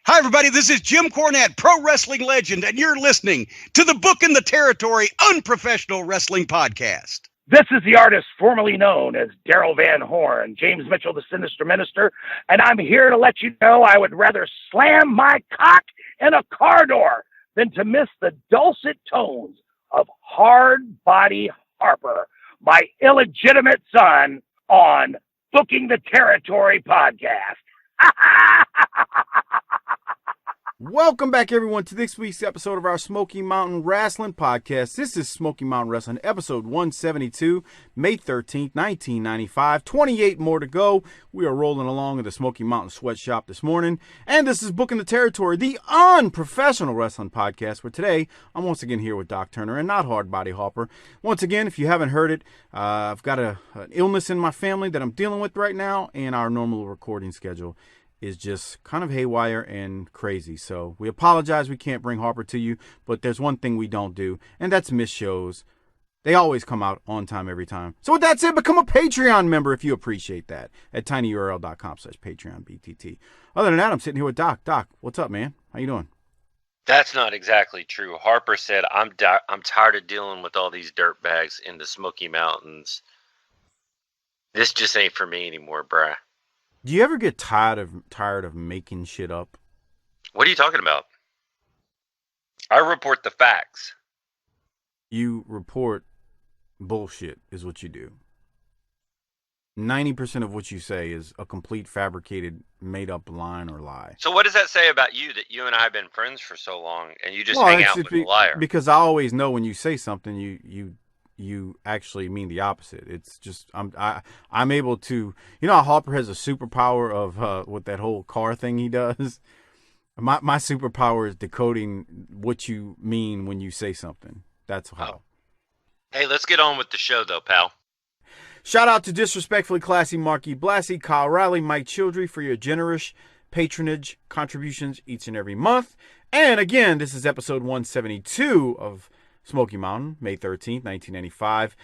Hi, everybody. This is Jim Cornette, pro wrestling legend, and you're listening to the Book in the Territory Unprofessional Wrestling Podcast. This is the artist formerly known as Daryl Van Horn, James Mitchell, the Sinister Minister, and I'm here to let you know I would rather slam my cock in a car door than to miss the dulcet tones of Hard Body Harper, my illegitimate son, on Booking the Territory podcast. Welcome back, everyone, to this week's episode of our Smoky Mountain Rasslin podcast. This is Smoky Mountain Wrestling, episode 172, May 13th, 1995. 28 more to go. We are rolling along in the Smoky Mountain Sweatshop this morning. And this is Booking the Territory, the unprofessional wrestling podcast, where today I'm once again here with Doc Turner and not Hard Body Hopper. Once again, if you haven't heard it, I've got an illness in my family that I'm dealing with right now, and our normal recording schedule is just kind of haywire and crazy. So we apologize we can't bring Harper to you, but there's one thing we don't do, and that's miss shows. They always come out on time every time. So with that said, become a Patreon member if you appreciate that at tinyurl.com/PatreonBTT. Other than that, I'm sitting here with Doc. Doc, what's up, man? How you doing? That's not exactly true. Harper said, I'm tired of dealing with all these dirtbags in the Smoky Mountains. This just ain't for me anymore, bruh. Do you ever get tired of making shit up? What are you talking about? I report the facts. You report bullshit is what you do. 90% of what you say is a complete fabricated, made-up line or lie. So what does that say about you, that you and I have been friends for so long, and you just hang out with a liar? Because I always know when you say something, you actually mean the opposite. It's just I'm able to, you know how Harper has a superpower of with that whole car thing he does. My superpower is decoding what you mean when you say something. That's how. Hey, let's get on with the show though, pal. Shout out to Disrespectfully Classy, Marky Blassie, Kyle Riley, Mike Childry for your generous patronage contributions each and every month. And again, this is episode 172 of Smoky Mountain, May 13th, 1995.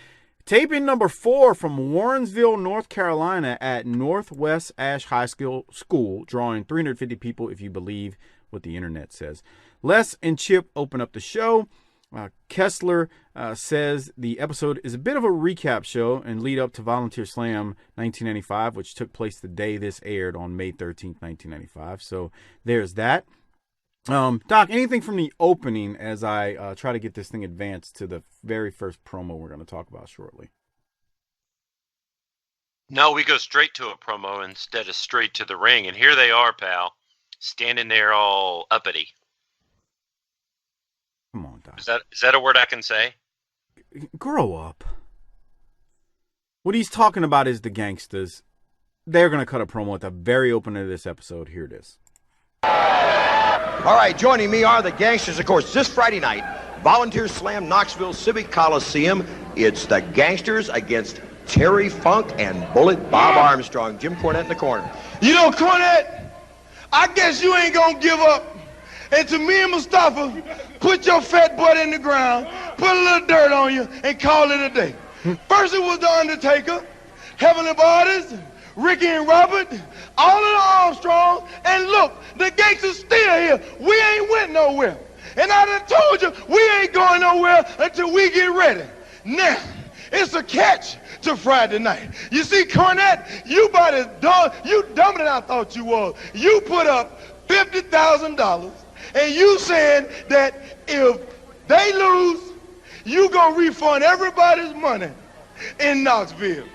Taping number 4 from Warrensville, North Carolina at Northwest Ash High School, drawing 350 people if you believe what the internet says. Les and Chip open up the show. Kessler says the episode is a bit of a recap show and lead up to Volunteer Slam 1995, which took place the day this aired on May 13th, 1995. So there's that. Doc, anything from the opening as I try to get this thing advanced to the very first promo we're going to talk about shortly? No, we go straight to a promo instead of straight to the ring. And here they are, pal, standing there all uppity. Come on, Doc. Is that a word I can say? Grow up. What he's talking about is the gangsters. They're going to cut a promo at the very opening of this episode. Here it is. All right, joining me are the gangsters, of course, this Friday night, Volunteer Slam, Knoxville Civic Coliseum. It's the gangsters against Terry Funk and Bullet Bob Armstrong. Jim Cornette in the corner. You know, Cornette, I guess you ain't gonna give up. And to me and Mustafa, put your fat butt in the ground, put a little dirt on you, and call it a day. First it was The Undertaker, Heavenly Bodies, Ricky and Robert, all of the Armstrong, and look, the gangsters still here. We ain't went nowhere. And I done told you, we ain't going nowhere until we get ready. Now, it's a catch to Friday night. You see, Cornette, you about as dumb, you dumber than I thought you was. You put up $50,000, and you saying that if they lose, you gonna refund everybody's money in Knoxville.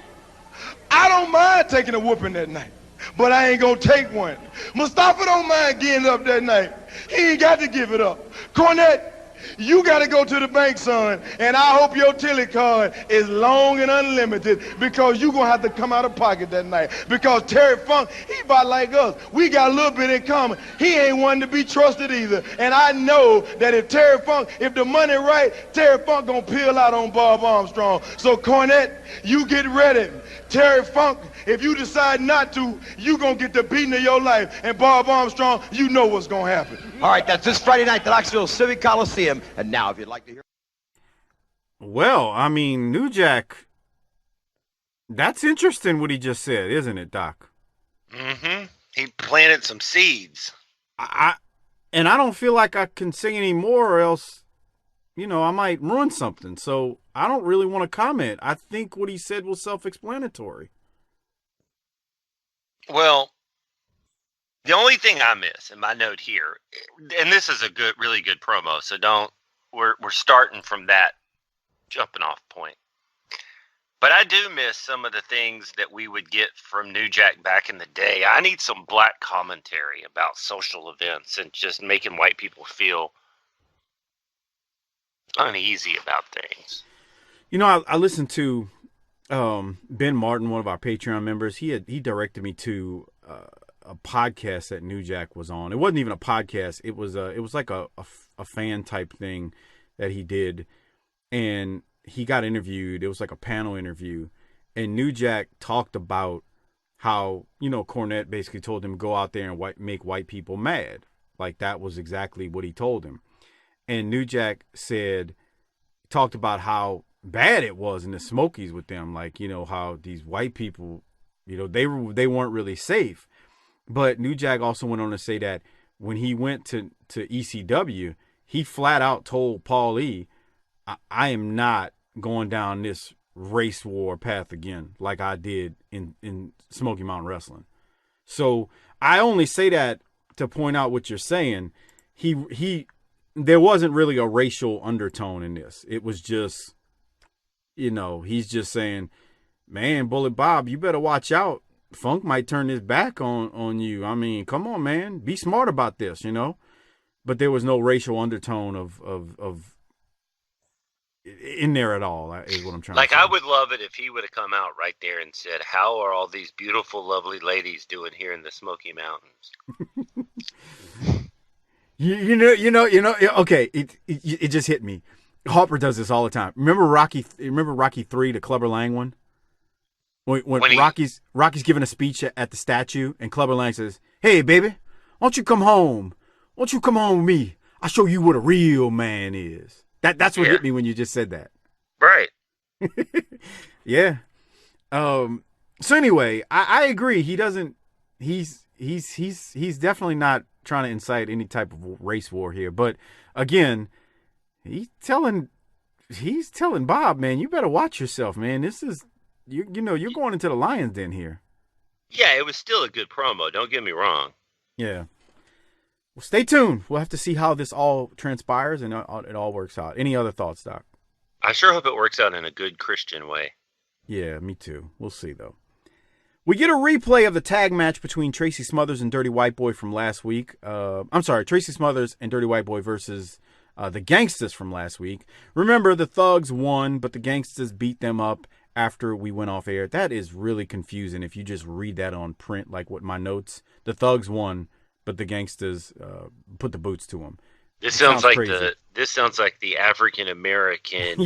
I don't mind taking a whooping that night, but I ain't gonna take one. Mustafa don't mind getting up that night. He ain't got to give it up. Cornette, you gotta go to the bank, son, and I hope your Tilly card is long and unlimited, because you gonna have to come out of pocket that night. Because Terry Funk, he about like us. We got a little bit in common. He ain't one to be trusted either. And I know that if the money right, Terry Funk gonna peel out on Bob Armstrong. So Cornette, you get ready. Terry Funk, if you decide not to, you gonna get the beating of your life. And Bob Armstrong, you know what's gonna happen. All right, that's this Friday night, the Knoxville Civic Coliseum. And now, if you'd like to hear... Well, I mean, New Jack, that's interesting what he just said, isn't it, Doc? Mm-hmm. He planted some seeds. And I don't feel like I can say any more, or else, I might ruin something. So I don't really want to comment. I think what he said was self-explanatory. Well, the only thing I miss in my note here, and this is a really good promo, so we're starting from that jumping off point. But I do miss some of the things that we would get from New Jack back in the day. I need some black commentary about social events and just making white people feel uneasy about things. I listened to Ben Martin, one of our Patreon members. He directed me to a podcast that New Jack was on. It wasn't even a podcast. It was like a fan type thing that he did, and he got interviewed. It was like a panel interview, and New Jack talked about how Cornette basically told him go out there and make white people mad. Like that was exactly what he told him. And New Jack talked about how bad it was in the Smokies with them, like how these white people, they weren't really safe. But New Jack also went on to say that when he went to ECW, he flat out told Paul E, I am not going down this race war path again like I did in Smoky Mountain Wrestling. So I only say that to point out what you're saying. There wasn't really a racial undertone in this. It was just, he's just saying, man, Bullet Bob, you better watch out. Funk might turn his back on you. I mean, come on, man, be smart about this, But there was no racial undertone of in there at all, is what I'm trying to say. I would love it if he would have come out right there and said, how are all these beautiful, lovely ladies doing here in the Smoky Mountains? Okay, it just hit me. Harper does this all the time. Remember Rocky 3, the Clubber Lang one? When Rocky's giving a speech at the statue, and Clubber Lang says, hey, baby, why don't you come home? Why don't you come home with me? I'll show you what a real man is. That's what hit me when you just said that. Right. Yeah. So anyway, I agree. He doesn't. He's definitely not trying to incite any type of race war here. But again, he's telling Bob, man, you better watch yourself, man. This is you're going into the lion's den here. Yeah, it was still a good promo. Don't get me wrong. Yeah. Well, stay tuned. We'll have to see how this all transpires and it all works out. Any other thoughts, Doc? I sure hope it works out in a good Christian way. Yeah, me too. We'll see, though. We get a replay of the tag match between Tracy Smothers and Dirty White Boy from last week. Tracy Smothers and Dirty White Boy versus the Gangsters from last week. Remember, the Thugs won, but the Gangsters beat them up after we went off air. That is really confusing if you just read that on print, like what my notes. The Thugs won, but the Gangsters put the boots to them. This sounds like the African American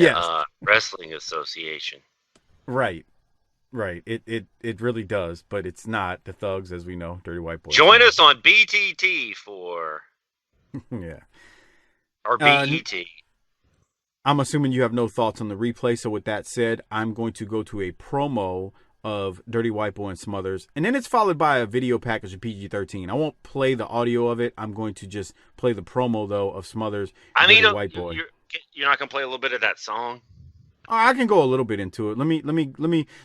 Wrestling Association. Right. It really does, but it's not the Thugs, as we know. Dirty White Boy. Join us on BTT for or BET. I'm assuming you have no thoughts on the replay. So with that said, I'm going to go to a promo of Dirty White Boy and Smothers, and then it's followed by a video package of PG-13. I won't play the audio of it. I'm going to just play the promo though of Smothers and Dirty White Boy. You're not gonna play a little bit of that song? I can go a little bit into it.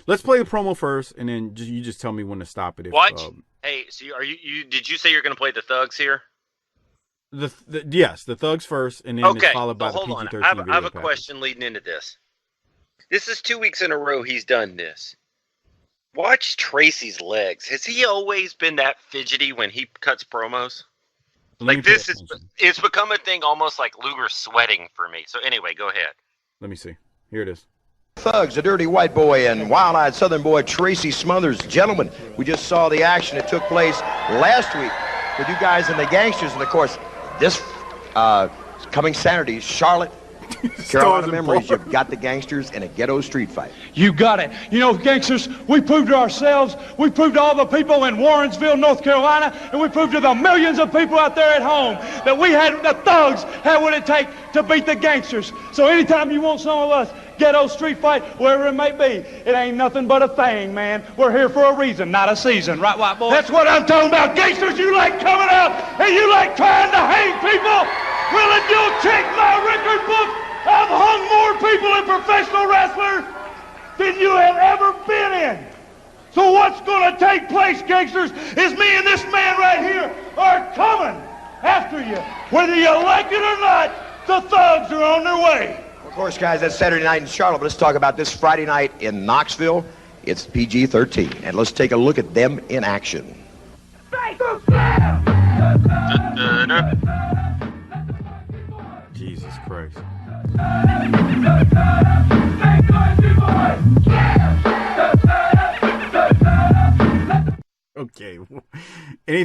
Let's play the promo first, and then you just tell me when to stop it. Hey, so did you say you're gonna play the Thugs here? Yes, the Thugs first, and then it's followed by the PG-13 video package. I have a question leading into this. This is 2 weeks in a row he's done this. Watch Tracy's legs. Has he always been that fidgety when he cuts promos? It's become a thing almost like Luger sweating for me. So anyway, go ahead. Let me see. Here it is. Thugs, the Dirty White Boy, and Wild-Eyed Southern Boy Tracy Smothers. Gentlemen, we just saw the action that took place last week with you guys and the Gangsters, and of course, this coming Saturday, Charlotte, Carolina Memories. You've got the Gangsters in a ghetto street fight. You got it. Gangsters, we proved to ourselves, we proved to all the people in Warrensville, North Carolina, and we proved to the millions of people out there at home that the Thugs had what it takes to beat the Gangsters. So anytime you want some of us, ghetto street fight, wherever it may be. It ain't nothing but a thing, man. We're here for a reason, not a season. Right, white boy? That's what I'm talking about. Gangsters, you like coming out and you like trying to hang people? Well, if you'll check my record book, I've hung more people in professional wrestlers than you have ever been in. So what's going to take place, gangsters, is me and this man right here are coming after you. Whether you like it or not, the thugs are on their way. Of course, guys, that's Saturday night in Charlotte, but let's talk about this Friday night in Knoxville. It's PG-13, and let's take a look at them in action. Jesus Christ. Okay.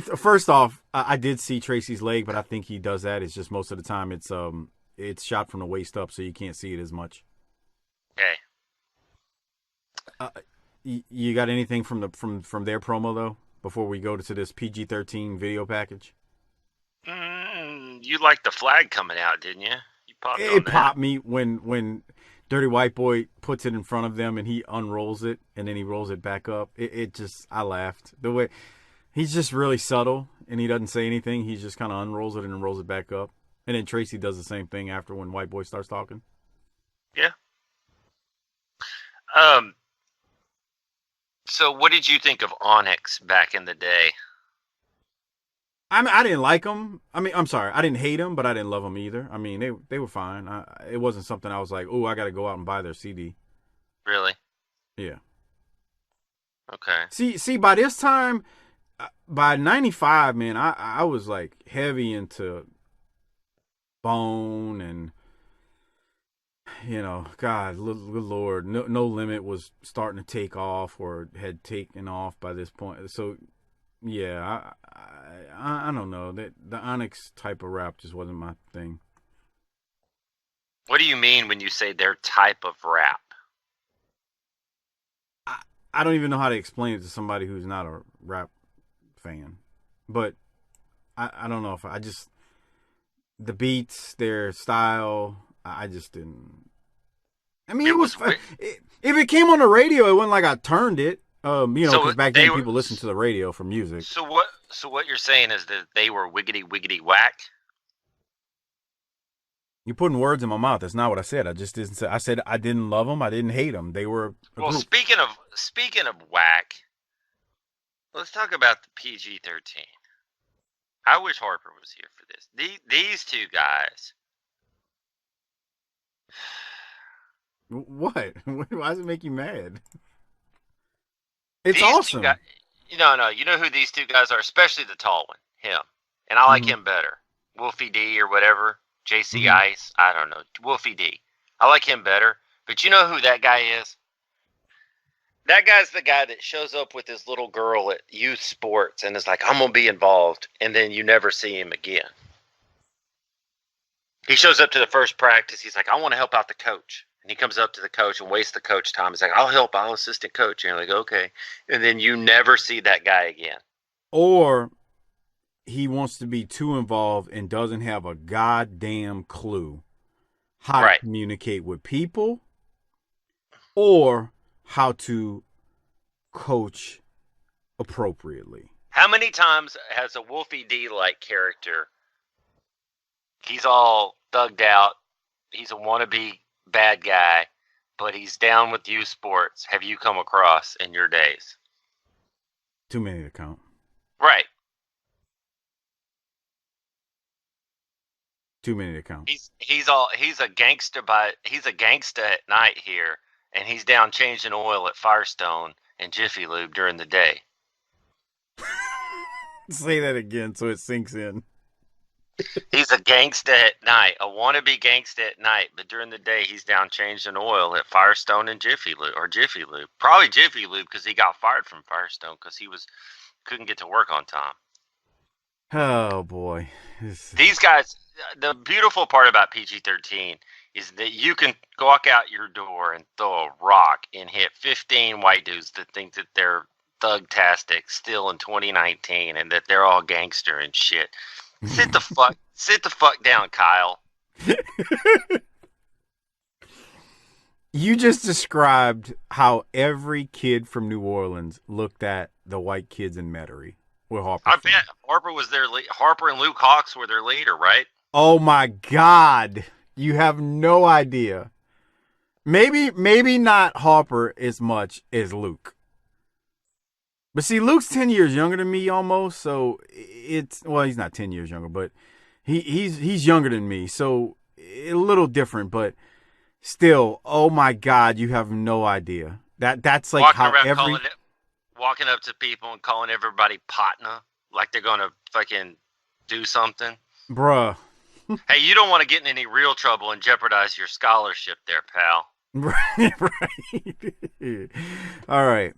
First off, I did see Tracy's leg, but I think he does that. It's just most of the time it's shot from the waist up, so you can't see it as much. Okay. You got anything from their promo though before we go to this PG-13 video package? You liked the flag coming out, didn't you? You popped It popped me when Dirty White Boy puts it in front of them and he unrolls it and then he rolls it back up. I laughed. The way he's just really subtle and he doesn't say anything. He just kind of unrolls it and then rolls it back up. And then Tracy does the same thing after when White Boy starts talking. Yeah. So what did you think of Onyx back in the day? I didn't like them. I'm sorry. I didn't hate them, but I didn't love them either. I mean, they were fine. It wasn't something I was like, oh, I got to go out and buy their CD. Really? Yeah. Okay. See, by this time, by 95, man, I was like heavy into Bone and, God, good Lord, no Limit was starting to take off or had taken off by this point. So, yeah, I don't know. The Onyx type of rap just wasn't my thing. What do you mean when you say their type of rap? I don't even know how to explain it to somebody who's not a rap fan. But I don't know if the beats, their style, I just didn't. I mean, it was if it came on the radio, it wasn't like I turned it. Because back then people listened to the radio for music. So what you're saying is that they were wiggity whack? You're putting words in my mouth. That's not what I said. I just didn't say. I said I didn't love them. I didn't hate them. They were well. Speaking of whack, let's talk about the PG-13. I wish Harper was here for this. These two guys. What? Why does it make you mad? It's these awesome. No. You know who these two guys are, especially the tall one, him. And I like him better. Wolfie D or whatever. JC Ice. I don't know. Wolfie D. I like him better. But you know who that guy is? That guy's the guy that shows up with his little girl at youth sports and is like, I'm going to be involved. And then you never see him again. He shows up to the first practice. He's like, I want to help out the coach. And he comes up to the coach and wastes the coach time. He's like, I'll assistant coach. And you're like, okay. And then you never see that guy again. Or he wants to be too involved and doesn't have a goddamn clue how to communicate with people or how to coach appropriately. How many times has a Wolfie D-like character, he's all thugged out, he's a wannabe bad guy, but he's down with youth sports, have you come across in your days? Too many to count. Right. Too many to count. He's a gangster at night here, and he's down changing oil at Firestone and Jiffy Lube during the day. Say that again so it sinks in. He's a gangsta at night, a wannabe gangsta at night, but during the day he's down changing oil at Firestone and Jiffy Lube. Probably Jiffy Lube because he got fired from Firestone because he couldn't get to work on time. Oh boy. These guys, the beautiful part about PG-13 is that you can walk out your door and throw a rock and hit 15 white dudes that think that they're thug-tastic still in 2019 and that they're all gangster and shit. Sit the fuck down, Kyle. You just described how every kid from New Orleans looked at the white kids in Metairie. Where Harper I from. bet Harper was their lead. Harper and Luke Hawks were their leader, right? Oh my God. You have no idea. Maybe not Harper as much as Luke. But see, Luke's 10 years younger than me almost, so he's not 10 years younger, but he's younger than me, so a little different, but still, oh my God, you have no idea. That's like walking up to people and calling everybody partner, like they're gonna fucking do something. Bruh. Hey, you don't want to get in any real trouble and jeopardize your scholarship there, pal. Right. All right.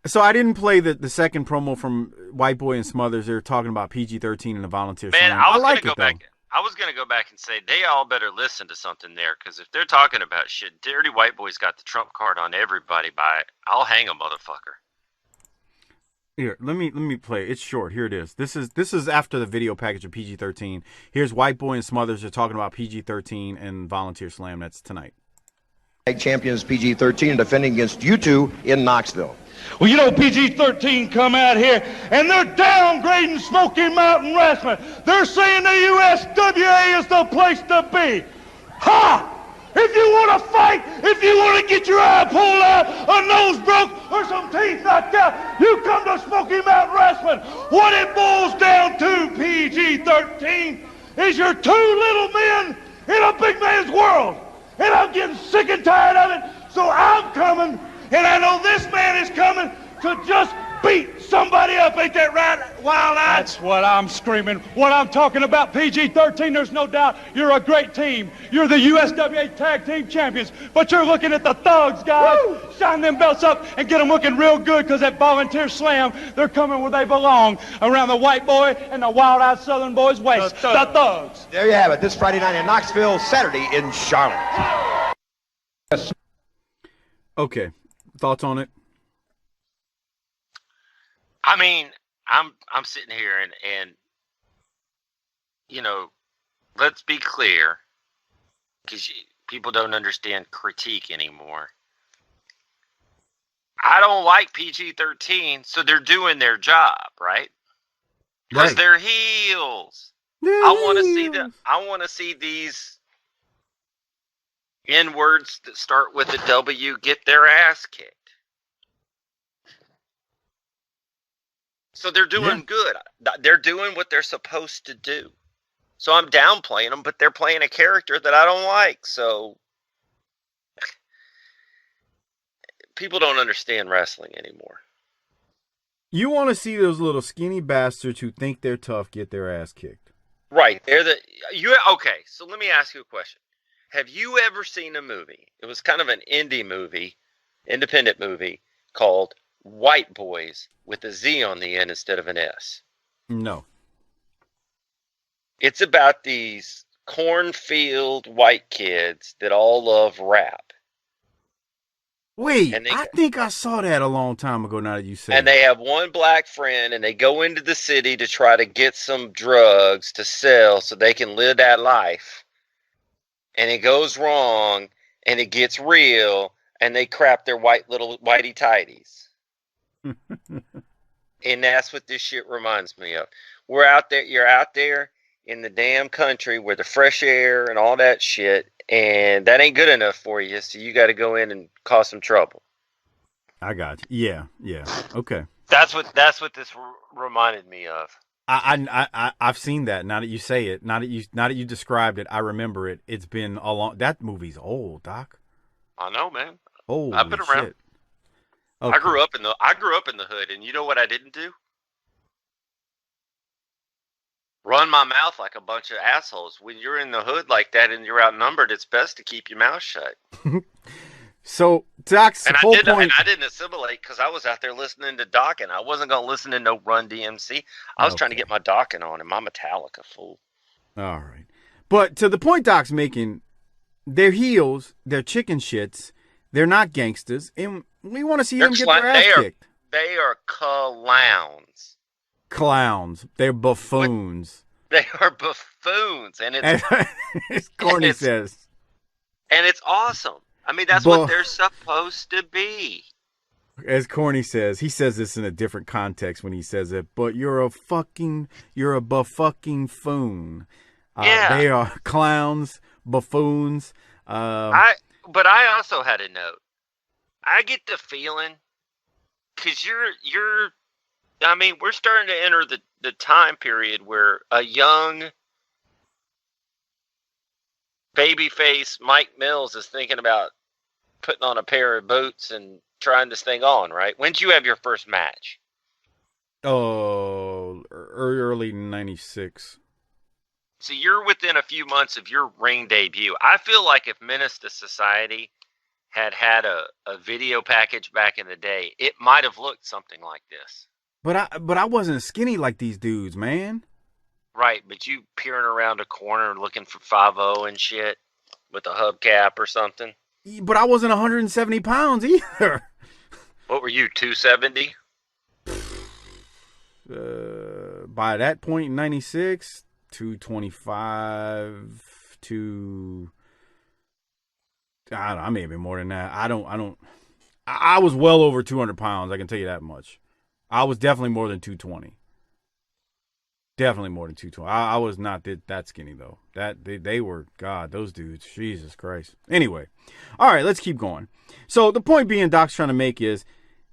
So I didn't play the second promo from White Boy and Smothers. They're talking about PG-13 and the volunteer. Man, slam. I was like gonna go back. I was gonna go back and say they all better listen to something there, because if they're talking about shit, Dirty White Boy's got the trump card on everybody. I'll hang a motherfucker. Here, let me play. It's short. Here it is. This is after the video package of PG-13. Here's White Boy and Smothers. They're talking about PG-13 and volunteer slam. That's tonight. Champions PG-13 defending against you two in Knoxville. Well, you know, PG-13 come out here, and they're downgrading Smoky Mountain Wrestling. They're saying the USWA is the place to be. Ha! If you want to fight, if you want to get your eye pulled out, a nose broke, or some teeth knocked out, you come to Smoky Mountain Wrestling. What it boils down to, PG-13, is you're two little men in a big man's world. And I'm getting sick and tired of it, so I'm coming, and I know this man is coming to just beat somebody up. Ain't that right, Wild-Eyed? That's what I'm screaming. What I'm talking about, PG-13, there's no doubt you're a great team. You're the USWA Tag Team Champions, but you're looking at the thugs, guys. Woo! Shine them belts up and get them looking real good, because that volunteer slam, they're coming where they belong, around the White Boy and the Wild-Eyed Southern Boys' waist. The thugs. There you have it. This Friday night in Knoxville, Saturday in Charlotte. Okay. Thoughts on it? I mean, I'm sitting here and you know, let's be clear, because people don't understand critique anymore. I don't like PG-13, so they're doing their job, right? Because they're heels. I want to see these N-words that start with a W get their ass kicked. So they're doing good. They're doing what they're supposed to do. So I'm downplaying them, but they're playing a character that I don't like. So people don't understand wrestling anymore. You want to see those little skinny bastards who think they're tough get their ass kicked. Right. Okay, so let me ask you a question. Have you ever seen a movie? It was kind of an independent movie called White Boys with a Z on the end instead of an S. No. It's about these cornfield white kids that all love rap. Wait, I think I saw that a long time ago now that you say it. And they have one black friend, and they go into the city to try to get some drugs to sell so they can live that life. And it goes wrong, and it gets real, and they crap their little whitey tighties. And that's what this shit reminds me of. You're out there in the damn country where the fresh air and all that shit, and that ain't good enough for you, so you got to go in and cause some trouble. I got you. Yeah. Okay. That's what this reminded me of. I've seen that. Now that you say it, now that you described it, I remember it. It's been a long. That movie's old, Doc. I know, man. Holy I've been around. Shit. Okay. I grew up in the hood, and you know what I didn't do? Run my mouth like a bunch of assholes. When you're in the hood like that and you're outnumbered, it's best to keep your mouth shut. So Doc's whole point. And I didn't assimilate because I was out there listening to Dawkins. I wasn't going to listen to no Run DMC. I was trying to get my Dawkins on and my Metallica fool. All right. But to the point Doc's making, they're heels, they're chicken shits, they're not gangsters, and we want to see them get their ass kicked. They are clowns. Clowns. They're buffoons. They are buffoons. And it's as Corny says. And it's awesome. I mean, that's what they're supposed to be. As Corny says, he says this in a different context when he says it, but you're a buffucking foon. Yeah. They are clowns, buffoons. But I also had a note. I get the feeling, because I mean, we're starting to enter the time period where a young babyface Mike Mills is thinking about putting on a pair of boots and trying this thing on, right? When did you have your first match? Oh, early 96. So you're within a few months of your ring debut. I feel like if Menace to Society had a video package back in the day, it might have looked something like this. But I wasn't skinny like these dudes, man. Right, but you peering around a corner looking for 5-0 and shit with a hubcap or something. But I wasn't 170 pounds either. What were you, 270? By that point in 96, 225 to... I don't know, I may have been more than that. I was well over 200 pounds, I can tell you that much. I was definitely more than 220. Definitely more than 220. I was not that skinny, though. They were, God, those dudes, Jesus Christ. Anyway, all right, let's keep going. So the point being Doc's trying to make is,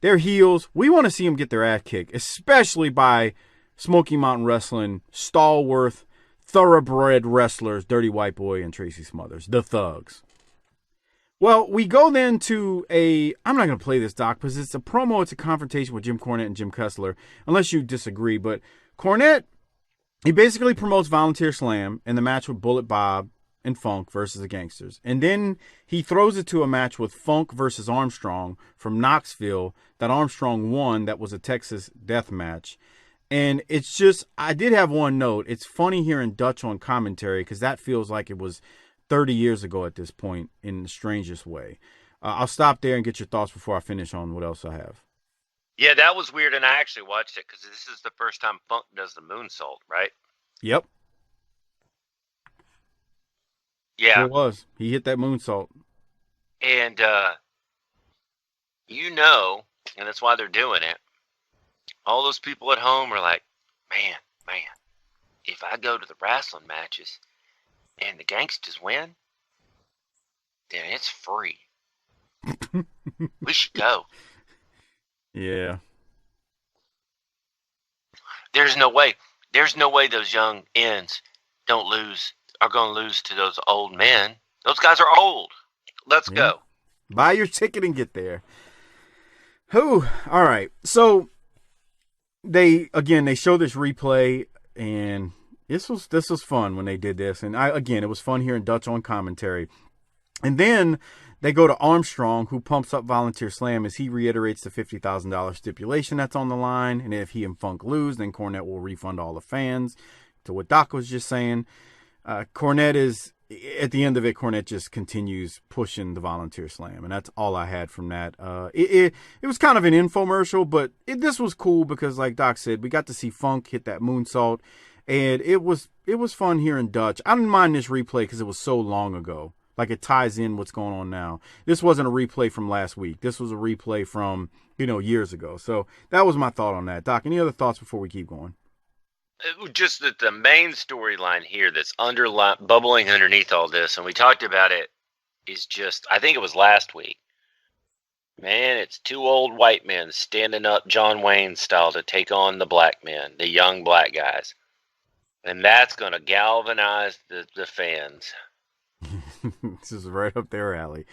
they're heels. We want to see them get their ass kicked, especially by Smoky Mountain Wrestling, stalwart, thoroughbred wrestlers, Dirty White Boy and Tracy Smothers, the Thugs. Well, we go then to I'm not going to play this, Doc, because it's a promo. It's a confrontation with Jim Cornette and Jim Kessler, unless you disagree. But Cornette, he basically promotes Volunteer Slam in the match with Bullet Bob and Funk versus the Gangsters. And then he throws it to a match with Funk versus Armstrong from Knoxville that Armstrong won. That was a Texas death match. And it's just, I did have one note. It's funny hearing Dutch on commentary because that feels like it was 30 years ago at this point in the strangest way. I'll stop there and get your thoughts before I finish on what else I have. Yeah, that was weird, and I actually watched it because this is the first time Funk does the moonsault, right? Yep. Yeah. It was. He hit that moonsault. And, and that's why they're doing it, all those people at home are like, man, if I go to the wrestling matches and the Gangsters win, then it's free. We should go. Yeah. There's no way those young ends are going to lose to those old men. Those guys are old. Let's go. Buy your ticket and get there. Whew. All right. So they show this replay, and this was fun when they did this. And it was fun hearing Dutch on commentary. And then they go to Armstrong, who pumps up Volunteer Slam as he reiterates the $50,000 stipulation that's on the line. And if he and Funk lose, then Cornette will refund all the fans. To what Doc was just saying, Cornette is, at the end of it, Cornette just continues pushing the Volunteer Slam. And that's all I had from that. It was kind of an infomercial, but this was cool because, like Doc said, we got to see Funk hit that moonsault. And it was fun hearing Dutch. I didn't mind this replay because it was so long ago. Like, it ties in what's going on now. This wasn't a replay from last week. This was a replay from, years ago. So that was my thought on that. Doc, any other thoughts before we keep going? Just that the main storyline here that's bubbling underneath all this, and we talked about it, is just, I think it was last week. Man, it's two old white men standing up John Wayne style to take on the black men, the young black guys. And that's going to galvanize the fans. This is right up their alley.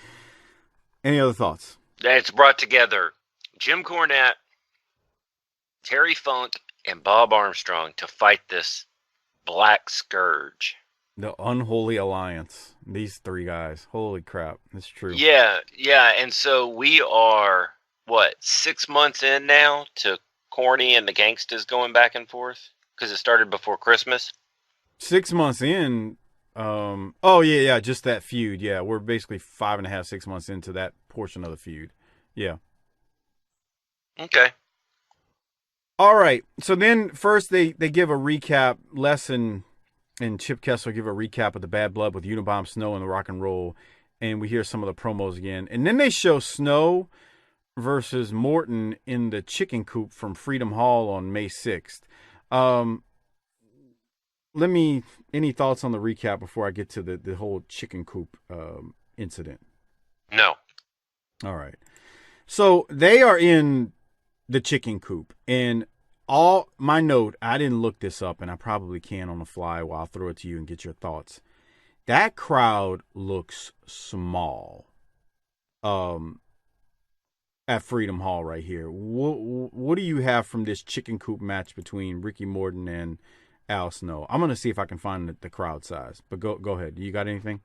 Any other thoughts? It's brought together Jim Cornette, Terry Funk, and Bob Armstrong to fight this black scourge. The unholy alliance. These three guys. Holy crap. That's true. Yeah. And so we are, 6 months in now to Corny and the Gangsters going back and forth? Because it started before Christmas. 6 months in. Just that feud. Yeah, we're basically 5.5, 6 months into that portion of the feud. Yeah. Okay. All right. So then first they give a recap. Les and Chip Kessler give a recap of the Bad Blood with Unabomber Snow and the Rock and Roll. and we hear some of the promos again. And then they show Snow versus Morton in the chicken coop from Freedom Hall on May 6th. Any thoughts on the recap before I get to the whole chicken coop incident? No. All right. So they are in the chicken coop, and all my note, I didn't look this up, and I probably can on the fly while I'll throw it to you and get your thoughts. That crowd looks small at Freedom Hall right here. What do you have from this chicken coop match between Ricky Morton and Al Snow? I'm going to see if I can find the crowd size, but go ahead. You got anything?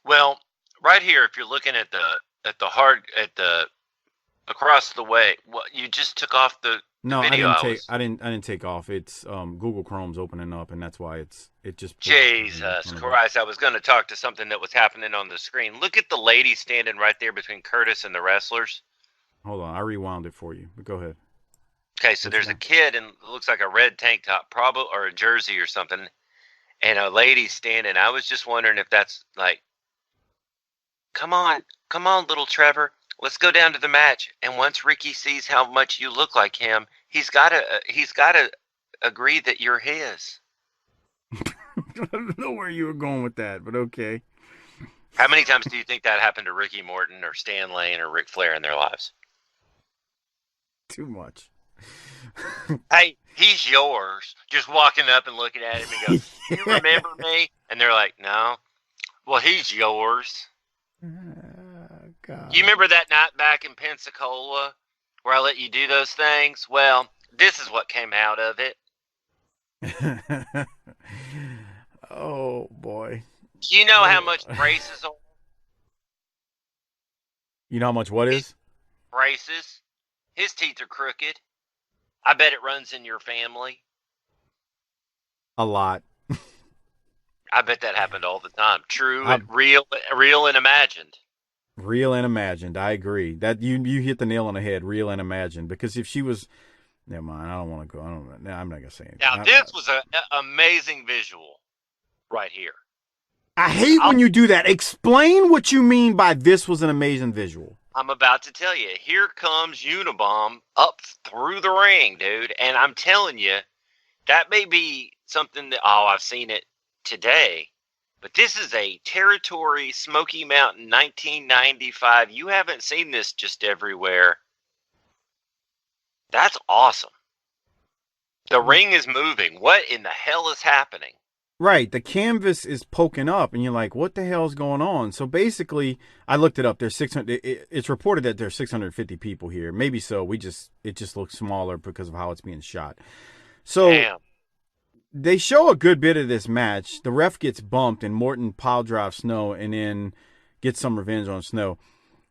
Well, right here, if you're looking at the across the way, well, you just took off the video. I didn't take off. It's Google Chrome's opening up, and that's why it just. Jesus Christ! I was going to talk to something that was happening on the screen. Look at the lady standing right there between Curtis and the wrestlers. Hold on, I rewound it for you. But go ahead. Okay, so there's a kid and it looks like a red tank top, probably, or a jersey or something, and a lady standing. I was just wondering if that's like, come on, little Trevor. Let's go down to the match. And once Ricky sees how much you look like him, he's got to agree that you're his. I don't know where you were going with that, but okay. How many times do you think that happened to Ricky Morton or Stan Lane or Ric Flair in their lives? Too much. Hey, he's yours. Just walking up and looking at him and go, you remember me? And they're like, no. Well, he's yours. God. You remember that night back in Pensacola where I let you do those things? Well, this is what came out of it. Oh, boy. Do you know how much braces are? You know how much what is? Braces. His teeth are crooked. I bet it runs in your family. A lot. I bet that happened all the time. True, real and imagined. Real and imagined. I agree. That you hit the nail on the head. Real and imagined. Because if she was, never mind. I don't want to go. I'm not gonna say anything. Now this was an amazing visual, right here. I hate when you do that. Explain what you mean by this was an amazing visual. I'm about to tell you. Here comes Unabomb up through the ring, dude. And I'm telling you, that may be something that, I've seen it today. But this is a Territory Smoky Mountain 1995. You haven't seen this just everywhere. That's awesome. The ring is moving. What in the hell is happening? Right. The canvas is poking up, and you're like, what the hell is going on? So basically, I looked it up. There's 600. It's reported that there's 650 people here. Maybe so. It just looks smaller because of how it's being shot. So. Damn. They show a good bit of this match. The ref gets bumped, and Morton pile drives Snow and then gets some revenge on Snow.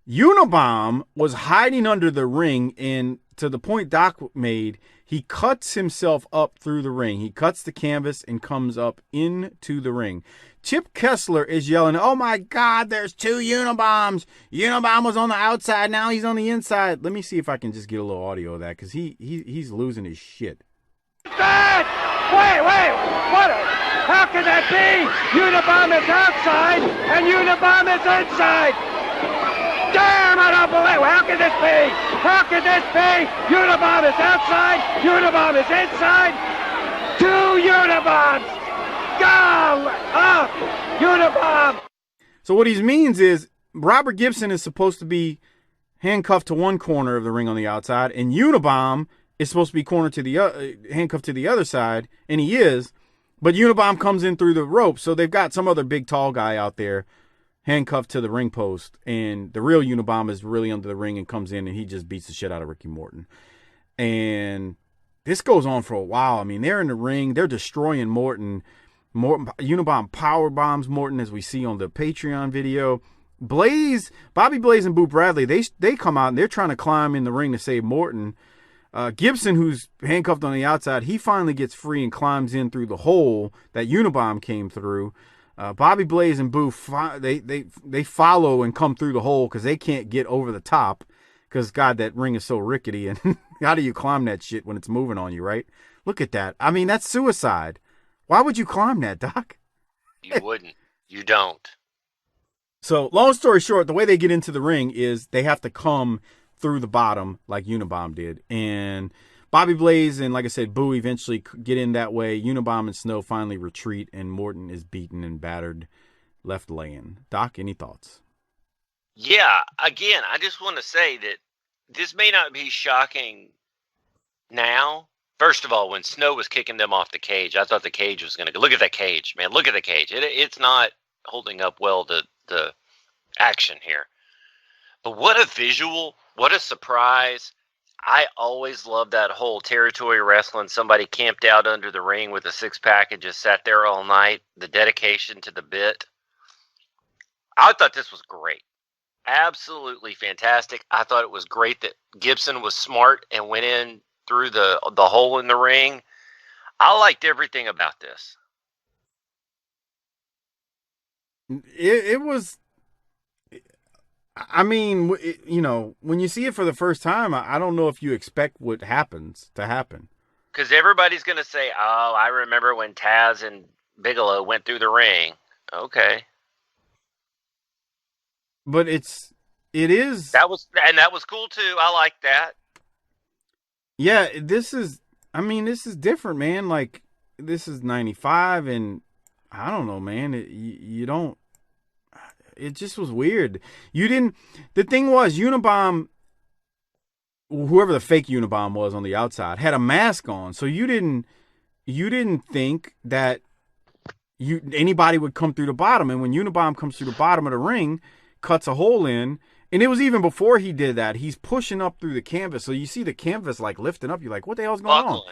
Unabomb was hiding under the ring, and to the point Doc made, he cuts himself up through the ring. He cuts the canvas and comes up into the ring. Chip Kessler is yelling, oh my God, there's two Unabombs. Unabomb was on the outside, now he's on the inside. Let me see if I can just get a little audio of that, because he's losing his shit. That! Wait, what? How can that be? Unabomb is outside and Unabomb is inside. Damn, I don't believe. How can this be? How can this be? Unabomb is outside. Unabomb is inside. Two Unabombs. Go up, Unabomb. So what he means is Robert Gibson is supposed to be handcuffed to one corner of the ring on the outside, and Unabomb is supposed to be cornered to the handcuffed to the other side, and he is, but Unabomb comes in through the rope, so they've got some other big tall guy out there handcuffed to the ring post, and the real Unabomb is really under the ring and comes in and he just beats the shit out of Ricky Morton. And this goes on for a while. I mean, they're in the ring, they're destroying Morton. Unabomb power bombs Morton, as we see on the Patreon video. Bobby Blaze and Boo Bradley, they come out and they're trying to climb in the ring to save Morton. Gibson, who's handcuffed on the outside, he finally gets free and climbs in through the hole that Unabomb came through. Bobby Blaze and Boo, they follow and come through the hole because they can't get over the top because, God, that ring is so rickety. And how do you climb that shit when it's moving on you, right? Look at that. I mean, that's suicide. Why would you climb that, Doc? You wouldn't. You don't. So, long story short, the way they get into the ring is they have to come through the bottom like Unabomb did. And Bobby Blaze and, like I said, Boo eventually get in that way. Unabomb and Snow finally retreat, and Morton is beaten and battered, left laying. Doc, any thoughts? Yeah, again, I just want to say that this may not be shocking now. First of all, when Snow was kicking them off the cage, I thought the cage was going to go. Look at that cage, man. Look at the cage. It's not holding up well to the action here. But what a visual. What a surprise. I always loved that whole territory wrestling. Somebody camped out under the ring with a six-pack and just sat there all night. The dedication to the bit. I thought this was great. Absolutely fantastic. I thought it was great that Gibson was smart and went in through the hole in the ring. I liked everything about this. It was, I mean, when you see it for the first time, I don't know if you expect what happens to happen. Because everybody's going to say, oh, I remember when Taz and Bigelow went through the ring. Okay. But it is. That was cool too. I like that. Yeah, this is different, man. Like, this is 95, and I don't know, man. It just was weird. The thing was, Unabomb, whoever the fake Unabomb was on the outside, had a mask on, so you didn't think that anybody would come through the bottom. And when Unabomb comes through the bottom of the ring, cuts a hole in, and it was even before he did that. He's pushing up through the canvas, so you see the canvas like lifting up. You're like, what the hell's going on?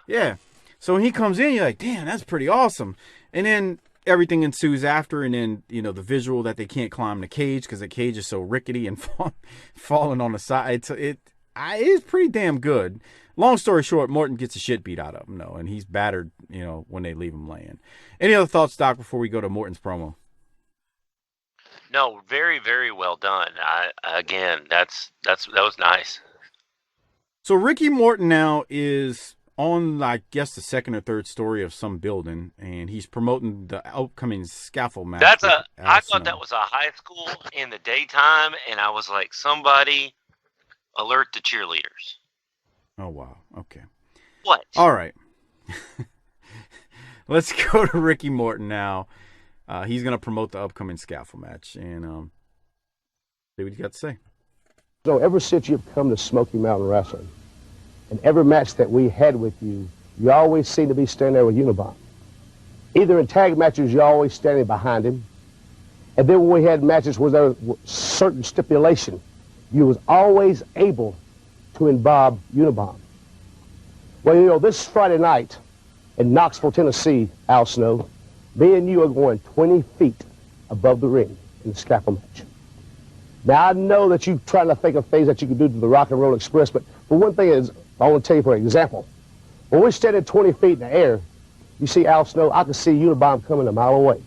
Yeah. So when he comes in, you're like, damn, that's pretty awesome. And then everything ensues after, and then the visual that they can't climb the cage because the cage is so rickety and falling on the side. It's pretty damn good. Long story short, Morton gets the shit beat out of him, and he's battered, when they leave him laying. Any other thoughts, Doc, before we go to Morton's promo? No, very, very well done. That was nice. So Ricky Morton now is on, I guess, the second or third story of some building, and he's promoting the upcoming scaffold match. I thought that was a high school in the daytime, and I was like, somebody alert the cheerleaders. Oh, wow. Okay. What? All right. Let's go to Ricky Morton now. He's going to promote the upcoming scaffold match, and see what you got to say. So ever since you've come to Smoky Mountain Wrestling, and every match that we had with you, you always seem to be standing there with Unabomb. Either in tag matches, you're always standing behind him, and then when we had matches where there was certain stipulation, you was always able to involve Unabomb. Well, this Friday night in Knoxville, Tennessee, Al Snow, me and you are going 20 feet above the ring in the scaffold match. Now, I know that you're trying to think of things that you can do to the Rock and Roll Express, but one thing is, I want to tell you for example, when we're standing 20 feet in the air, you see Al Snow, I can see Unabomb coming a mile away.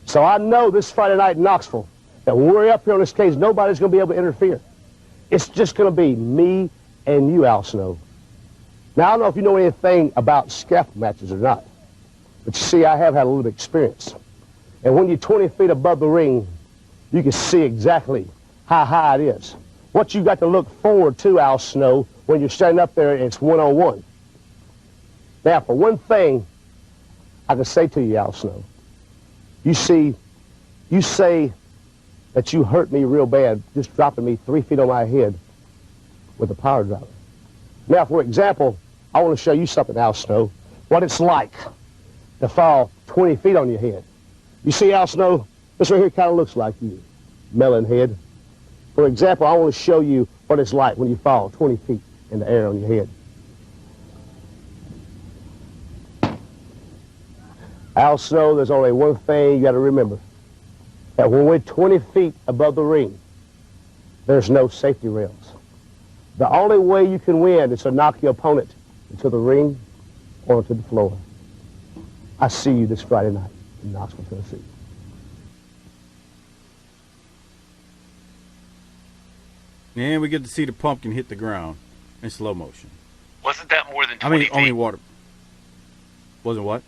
So I know this Friday night in Knoxville that when we're up here on this cage, nobody's going to be able to interfere. It's just going to be me and you, Al Snow. Now, I don't know if you know anything about scaffold matches or not, but you see, I have had a little bit of experience. And when you're 20 feet above the ring, you can see exactly how high it is. What you got to look forward to, Al Snow, when you're standing up there, it's one-on-one. Now, for one thing, I can say to you, Al Snow, you say that you hurt me real bad, just dropping me 3 feet on my head with a power driver. Now, for example, I want to show you something, Al Snow, what it's like to fall 20 feet on your head. You see, Al Snow, this right here kind of looks like you, melon head. For example, I want to show you what it's like when you fall 20 feet in the air on your head. Al Snow, there's only one thing you got to remember, that when we're 20 feet above the ring, there's no safety rails. The only way you can win is to knock your opponent into the ring or into the floor. I see you this Friday night in Knoxville, Tennessee. And we get to see the pumpkin hit the ground in slow motion. Wasn't that more than 20 feet? Only water. Wasn't what?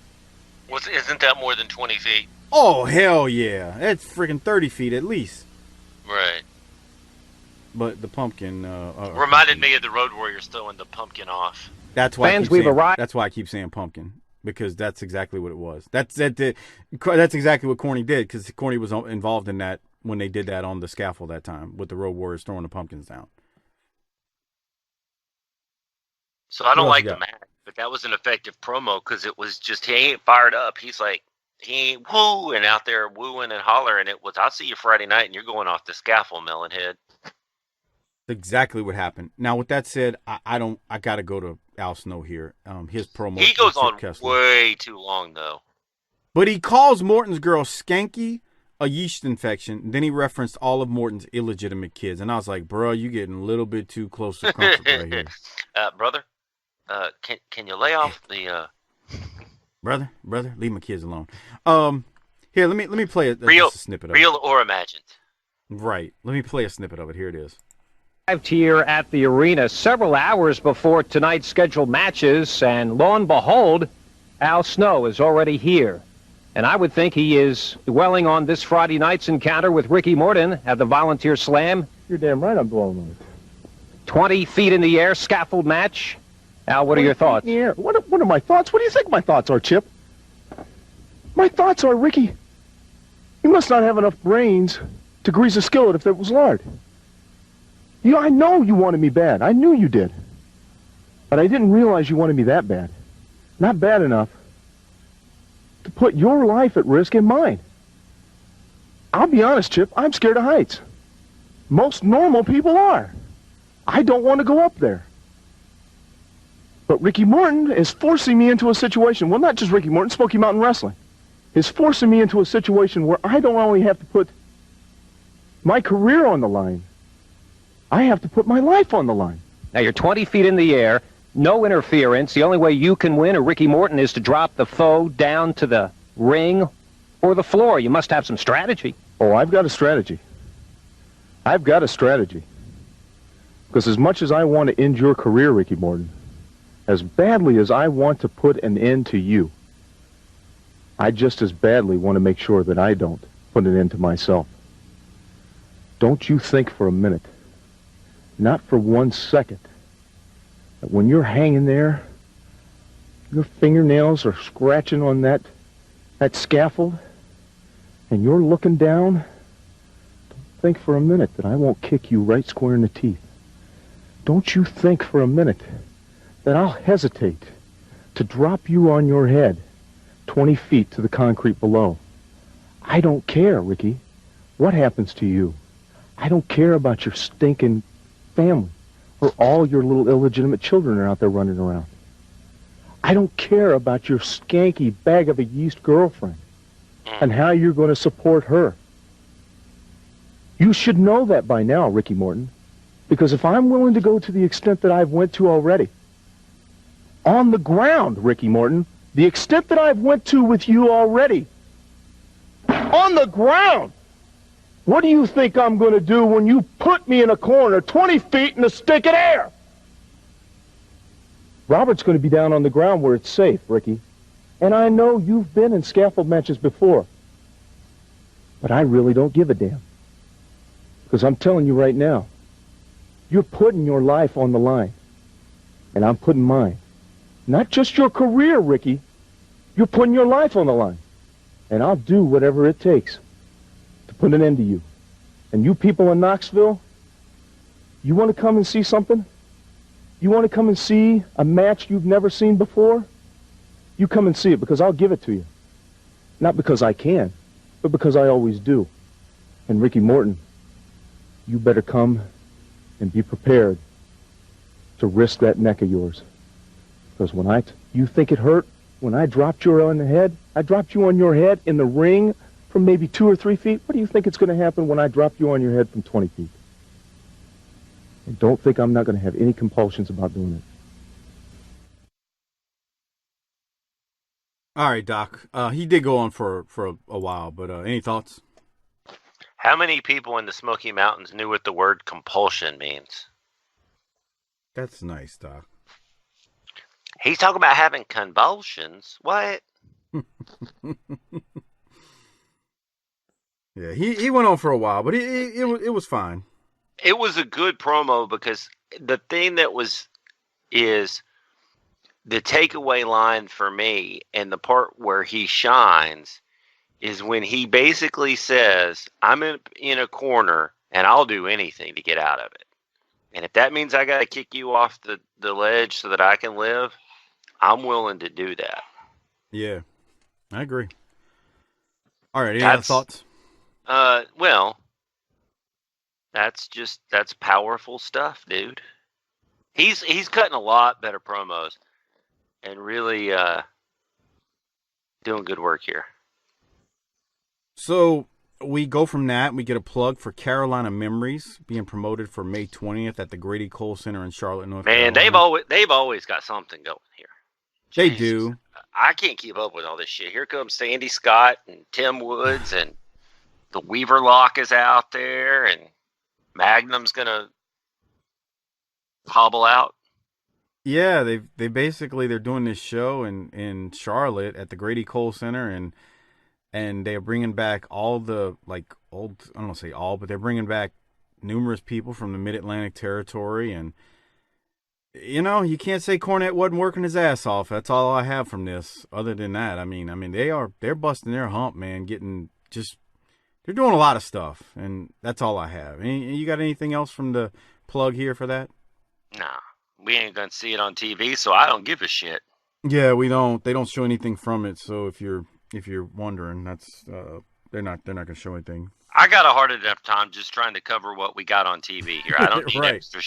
Isn't that more than 20 feet? Oh, hell yeah. That's freaking 30 feet at least. Right. But the pumpkin... reminded me of the Road Warriors throwing the pumpkin off. That's why Fans, we've arrived. That's why I keep saying pumpkin. Because that's exactly what it was. That's exactly what Corny did. Because Corny was involved in that when they did that on the scaffold that time. With the Road Warriors throwing the pumpkins down. So I don't like the match. But that was an effective promo because it was just, he ain't fired up. He's like, he ain't wooing out there, wooing and hollering. It was, I'll see you Friday night and you're going off the scaffold, Melonhead. Exactly what happened. Now, with that said, I got to go to Al Snow here. His promo. He goes on way too long, though. But he calls Morton's girl Skanky a yeast infection. Then he referenced all of Morton's illegitimate kids. And I was like, bro, you getting a little bit too close to comfort right here. Brother? Can you lay off the brother, leave my kids alone. Here, let me play a snippet of it. Real or imagined. Right. Let me play a snippet of it. Here it is. Arrived here at the arena several hours before tonight's scheduled matches, and lo and behold, Al Snow is already here. And I would think he is dwelling on this Friday night's encounter with Ricky Morton at the Volunteer Slam. You're damn right I'm dwelling on it. 20 feet in the air, scaffold match. Al, what are your thoughts? Yeah, what are my thoughts? What do you think my thoughts are, Chip? My thoughts are, Ricky, you must not have enough brains to grease a skillet if there was lard. I know you wanted me bad. I knew you did. But I didn't realize you wanted me that bad. Not bad enough to put your life at risk and mine. I'll be honest, Chip, I'm scared of heights. Most normal people are. I don't want to go up there. But Ricky Morton is forcing me into a situation, well, not just Ricky Morton, Smoky Mountain Wrestling, is forcing me into a situation where I don't only have to put my career on the line, I have to put my life on the line. Now, you're 20 feet in the air, no interference. The only way you can win or Ricky Morton is to drop the foe down to the ring or the floor. You must have some strategy. Oh, I've got a strategy. I've got a strategy. Because as much as I want to end your career, Ricky Morton, as badly as I want to put an end to you, I just as badly want to make sure that I don't put an end to myself. Don't you think for a minute, not for 1 second, that when you're hanging there, your fingernails are scratching on that scaffold, and you're looking down, don't think for a minute that I won't kick you right square in the teeth. Don't you think for a minute that I'll hesitate to drop you on your head 20 feet to the concrete below. I don't care, Ricky, what happens to you. I don't care about your stinking family or all your little illegitimate children are out there running around. I don't care about your skanky bag of a yeast girlfriend and how you're going to support her. You should know that by now, Ricky Morton, because if I'm willing to go to the extent that I've went to already, on the ground, Ricky Morton, the extent that I've went to with you already, on the ground, what do you think I'm going to do when you put me in a corner 20 feet in the stinking air? Robert's going to be down on the ground where it's safe, Ricky. And I know you've been in scaffold matches before. But I really don't give a damn. Because I'm telling you right now, you're putting your life on the line. And I'm putting mine. Not just your career, Ricky. You're putting your life on the line. And I'll do whatever it takes to put an end to you. And you people in Knoxville, you want to come and see something? You want to come and see a match you've never seen before? You come and see it, because I'll give it to you. Not because I can, but because I always do. And Ricky Morton, you better come and be prepared to risk that neck of yours. Because when you think it hurt, when I dropped you on the head, I dropped you on your head in the ring from maybe 2 or 3 feet. What do you think it's going to happen when I drop you on your head from 20 feet? And don't think I'm not going to have any compulsions about doing it. All right, Doc. He did go on for a while, but any thoughts? How many people in the Smoky Mountains knew what the word compulsion means? That's nice, Doc. He's talking about having convulsions. What? Yeah, he went on for a while, but it was fine. It was a good promo because the thing that is the takeaway line for me, and the part where he shines is when he basically says, I'm in a corner and I'll do anything to get out of it. And if that means I got to kick you off the ledge so that I can live, I'm willing to do that. Yeah, I agree. All right, any other thoughts? Well, that's powerful stuff, dude. He's cutting a lot better promos and really doing good work here. So we go from that. We get a plug for Carolina Memories being promoted for May 20th at the Grady Cole Center in Charlotte, North Carolina. Man, they've always got something going here. They do. I can't keep up with all this shit. Here comes Sandy Scott and Tim Woods, and the Weaver Lock is out there, and Magnum's gonna hobble out. Yeah, they're doing this show in Charlotte at the Grady Cole Center, and they're bringing back all the old, I don't want to say all, but they're bringing back numerous people from the Mid-Atlantic territory, and you can't say Cornette wasn't working his ass off. That's all I have from this. Other than that, I mean they're busting their hump, man. They're doing a lot of stuff, and that's all I have. You got anything else from the plug here for that? Nah, we ain't gonna see it on TV, so I don't give a shit. Yeah, we don't. They don't show anything from it. So if you're wondering, that's they're not gonna show anything. I got a hard enough time just trying to cover what we got on TV here. I don't need right. extra.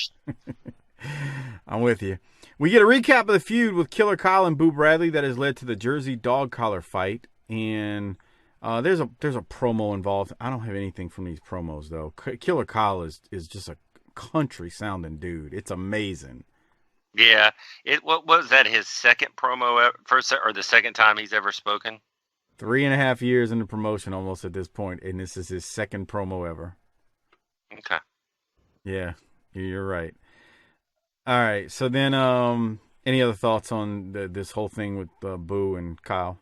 I'm with you. We get a recap of the feud with Killer Kyle and Boo Bradley that has led to the Jersey dog collar fight, and there's a promo involved. I don't have anything from these promos though. Killer Kyle is just a country sounding dude. It's amazing. Yeah. What was that? His second promo or the second time he's ever spoken? 3.5 years in the promotion almost at this point, and this is his second promo ever. Okay. Yeah, you're right. All right, so then any other thoughts on this whole thing with Boo and Kyle?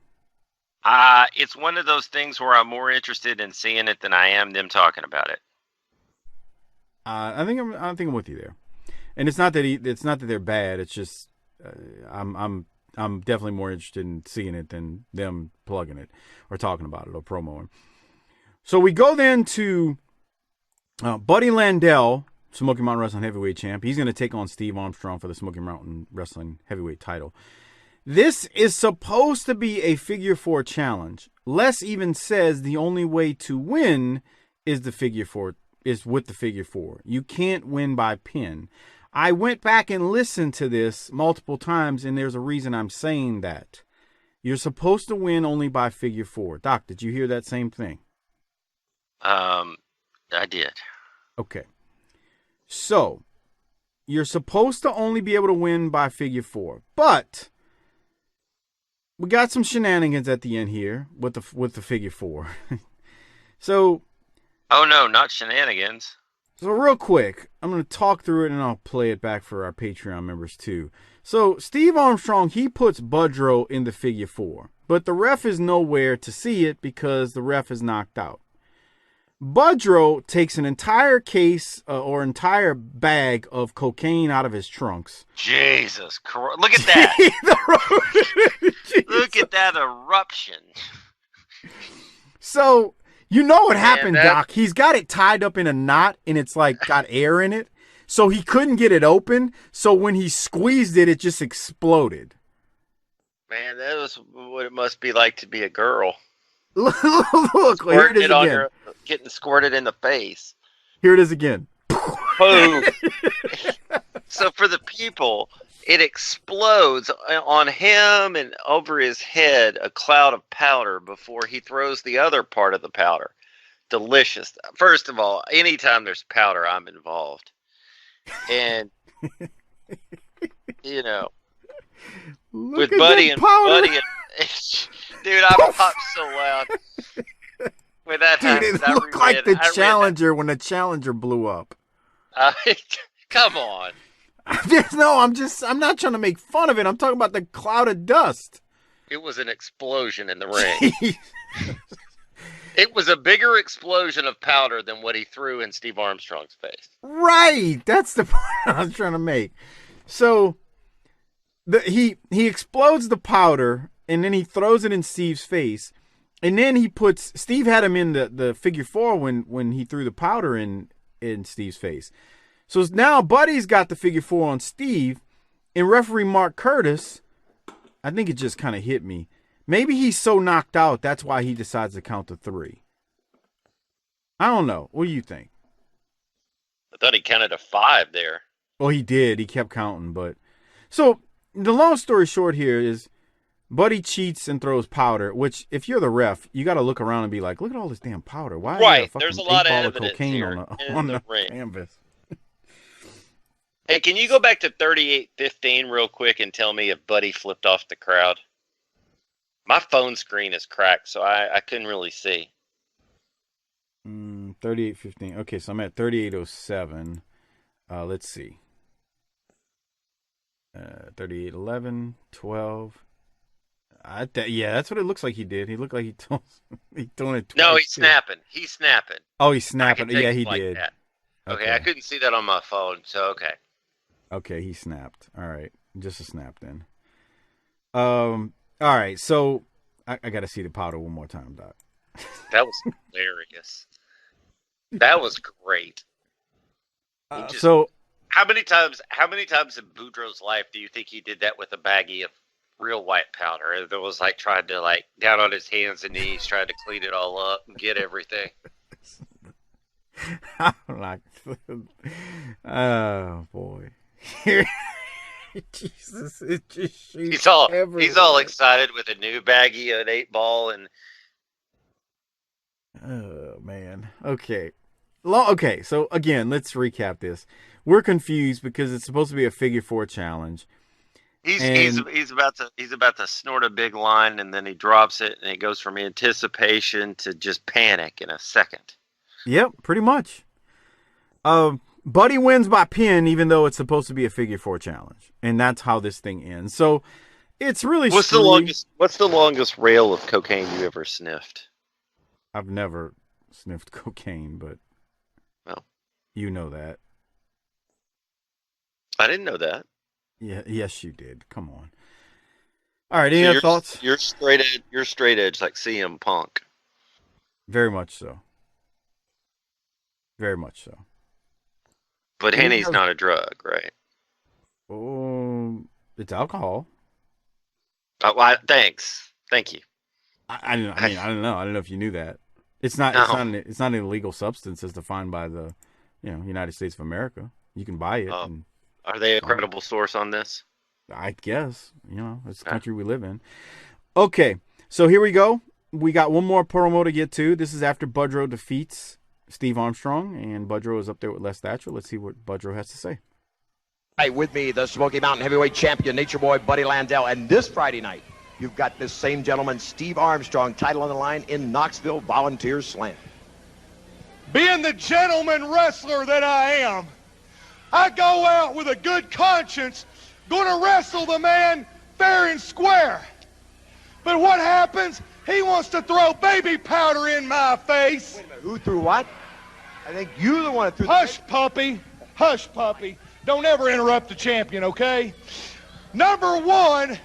It's one of those things where I'm more interested in seeing it than I am them talking about it. I think I'm with you there, and it's not that they're bad. It's just I'm definitely more interested in seeing it than them plugging it or talking about it or promoing. So we go then to Buddy Landel, Smoky Mountain Wrestling Heavyweight Champ. He's going to take on Steve Armstrong for the Smoky Mountain Wrestling Heavyweight title. This is supposed to be a figure four challenge. Les even says the only way to win is with the figure four. You can't win by pin. I went back and listened to this multiple times, and there's a reason I'm saying that. You're supposed to win only by figure four. Doc, did you hear that same thing? I did. Okay. So, you're supposed to only be able to win by figure four, but we got some shenanigans at the end here with the figure four. So, oh no, not shenanigans. So real quick, I'm going to talk through it and I'll play it back for our Patreon members too. So Steve Armstrong, he puts Budrow in the figure four, but the ref is nowhere to see it because the ref is knocked out. Budrow takes an entire case or entire bag of cocaine out of his trunks. Jesus Christ. Look at that. Look at that eruption. So, you know what happened, Doc. He's got it tied up in a knot and it's got air in it. So he couldn't get it open. So when he squeezed it, it just exploded. Man, that was what it must be like to be a girl. Look, here it is again. Getting squirted in the face. Here it is again. Boom. So for the people, it explodes on him and over his head, a cloud of powder before he throws the other part of the powder. Delicious. First of all, anytime there's powder, I'm involved. And, with Buddy and Buddy and... Dude, I popped so loud. When that happened, it looked like the Challenger when the Challenger blew up. Come on. I'm not trying to make fun of it. I'm talking about the cloud of dust. It was an explosion in the ring. It was a bigger explosion of powder than what he threw in Steve Armstrong's face. Right. That's the point I was trying to make. So he explodes the powder, and then he throws it in Steve's face. And then Steve had him in the figure four when he threw the powder in Steve's face. So now Buddy's got the figure four on Steve, and referee Mark Curtis, I think it just kind of hit me. Maybe he's so knocked out, that's why he decides to count to 3. I don't know. What do you think? I thought he counted to 5 there. Well, he did. He kept counting, but... So, the long story short here is Buddy cheats and throws powder, which, if you're the ref, you got to look around and be like, look at all this damn powder. Why right. Is there a There's a fucking lot of 8 ball evidence cocaine here on the ring. canvas? Hey, can you go back to 38-15 real quick and tell me if Buddy flipped off the crowd? My phone screen is cracked, so I couldn't really see. 38-15. Okay, so I'm at 38-07. Let's see. 38-11, 12. Yeah, that's what it looks like he did. He looked like he threw it twice. No, he's snapping. He's snapping. Oh, he's snapping. Yeah, he like did. That. Okay, I couldn't see that on my phone, so okay. Okay, he snapped. All right, just a snap then. All right, so I got to see the powder one more time, Doc. That was hilarious. That was great. So how many times in Boudreaux's life do you think he did that with a baggie of real white powder? That was like trying to down on his hands and knees, trying to clean it all up and get everything. Oh boy. Jesus, it just shoots he's all excited with a new baggie, an 8-ball, and oh man. Okay. Okay, so again, let's recap this. We're confused because it's supposed to be a figure 4 challenge. He's about to snort a big line, and then he drops it, and it goes from anticipation to just panic in a second. Yep, pretty much. Buddy wins by pin, even though it's supposed to be a figure 4 challenge, and that's how this thing ends. So it's really What's the longest rail of cocaine you ever sniffed? I've never sniffed cocaine, but well, you know that. I didn't know that. Yeah, yes, you did. Come on. All right, any other thoughts? You're straight edge like CM Punk. Very much so. Very much so. But Henny's not a drug, right? Oh, it's alcohol. Thanks. Thank you. I don't know. I don't know if you knew that. It's not. No. It's not an illegal substance as defined by the, United States of America. You can buy it. Are they a credible source on this? I guess. It's the country we live in. Okay, so here we go. We got one more promo to get to. This is after Boudreaux defeats Steve Armstrong, and Boudreaux is up there with Les Thatcher. Let's see what Boudreaux has to say. Hey, with me, the Smoky Mountain Heavyweight Champion, Nature Boy Buddy Landel. And this Friday night, you've got this same gentleman, Steve Armstrong, title on the line in Knoxville Volunteer Slam. Being the gentleman wrestler that I am, I go out with a good conscience, going to wrestle the man fair and square. But what happens? He wants to throw baby powder in my face. Wait a minute, who threw what? I think you're the one that threw Hush, puppy. Hush, puppy. Don't ever interrupt the champion, okay? Number one,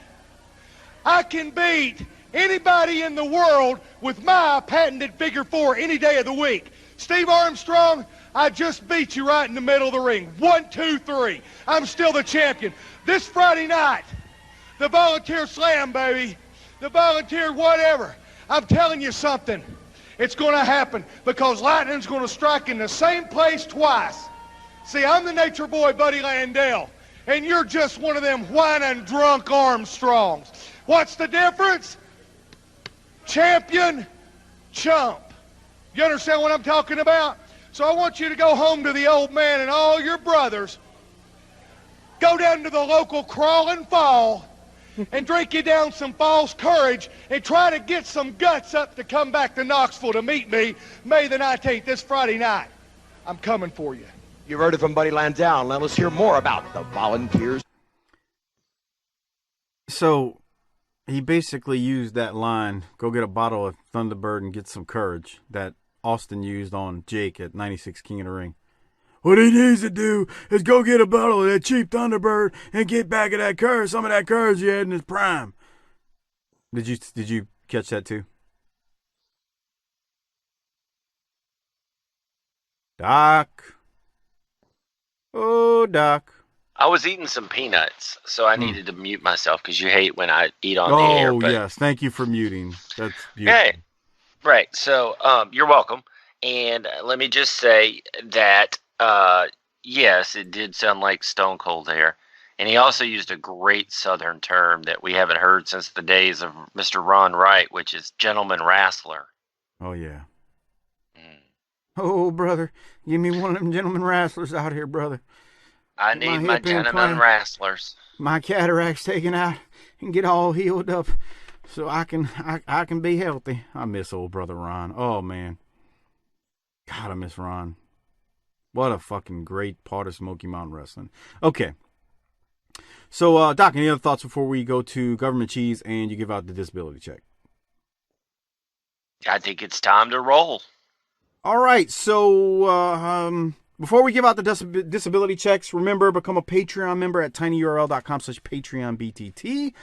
I can beat anybody in the world with my patented figure 4 any day of the week. Steve Armstrong, I just beat you right in the middle of the ring. 1, 2, 3. I'm still the champion. This Friday night, the Volunteer Slam, baby. The Volunteer whatever. I'm telling you something. It's going to happen because lightning's going to strike in the same place twice. See, I'm the Nature Boy, Buddy Landel, and you're just one of them whining drunk Armstrongs. What's the difference? Champion, chump. You understand what I'm talking about? So I want you to go home to the old man and all your brothers, go down to the local Crawl and Fall, and drink you down some false courage and try to get some guts up to come back to Knoxville to meet me May the 19th, this Friday night. I'm coming for you. You've heard it from Buddy Landel. Let us hear more about the Volunteers. So, he basically used that line, go get a bottle of Thunderbird and get some courage, that Austin used on Jake at 96 King of the Ring. What he needs to do is go get a bottle of that cheap Thunderbird and get back at that courage, some of that courage he had in his prime. Did you catch that too? Doc. Oh, Doc. I was eating some peanuts, so I needed to mute myself because you hate when I eat on the air. Oh, yes. Thank you for muting. That's beautiful. Hey, right. So you're welcome. And let me just say that, yes, it did sound like Stone Cold there. And he also used a great Southern term that we haven't heard since the days of Mr. Ron Wright, which is gentleman wrestler. Oh, yeah. Oh, brother, give me one of them gentleman wrestlers out here, brother. I need my gentleman wrestlers. My cataracts taken out and get all healed up so I can be healthy. I miss old brother Ron. Oh, man. God, I miss Ron. What a fucking great part of Smoky Mountain Wrestling. Okay. So, Doc, any other thoughts before we go to government cheese and you give out the disability check? I think it's time to roll. All right, so before we give out the disability checks, remember, become a Patreon member at tinyurl.com/PatreonBTT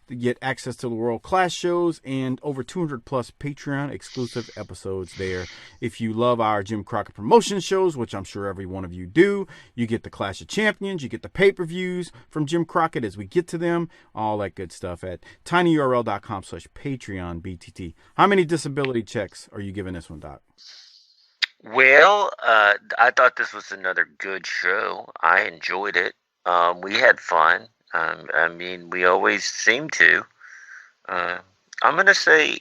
to get access to the world-class shows and over 200-plus Patreon-exclusive episodes there. If you love our Jim Crockett promotion shows, which I'm sure every one of you do, you get the Clash of Champions, you get the pay-per-views from Jim Crockett as we get to them, all that good stuff at tinyurl.com/PatreonBTT. How many disability checks are you giving this one, Doc? Well, I thought this was another good show. I enjoyed it. We had fun. I mean, we always seem to. I'm going to say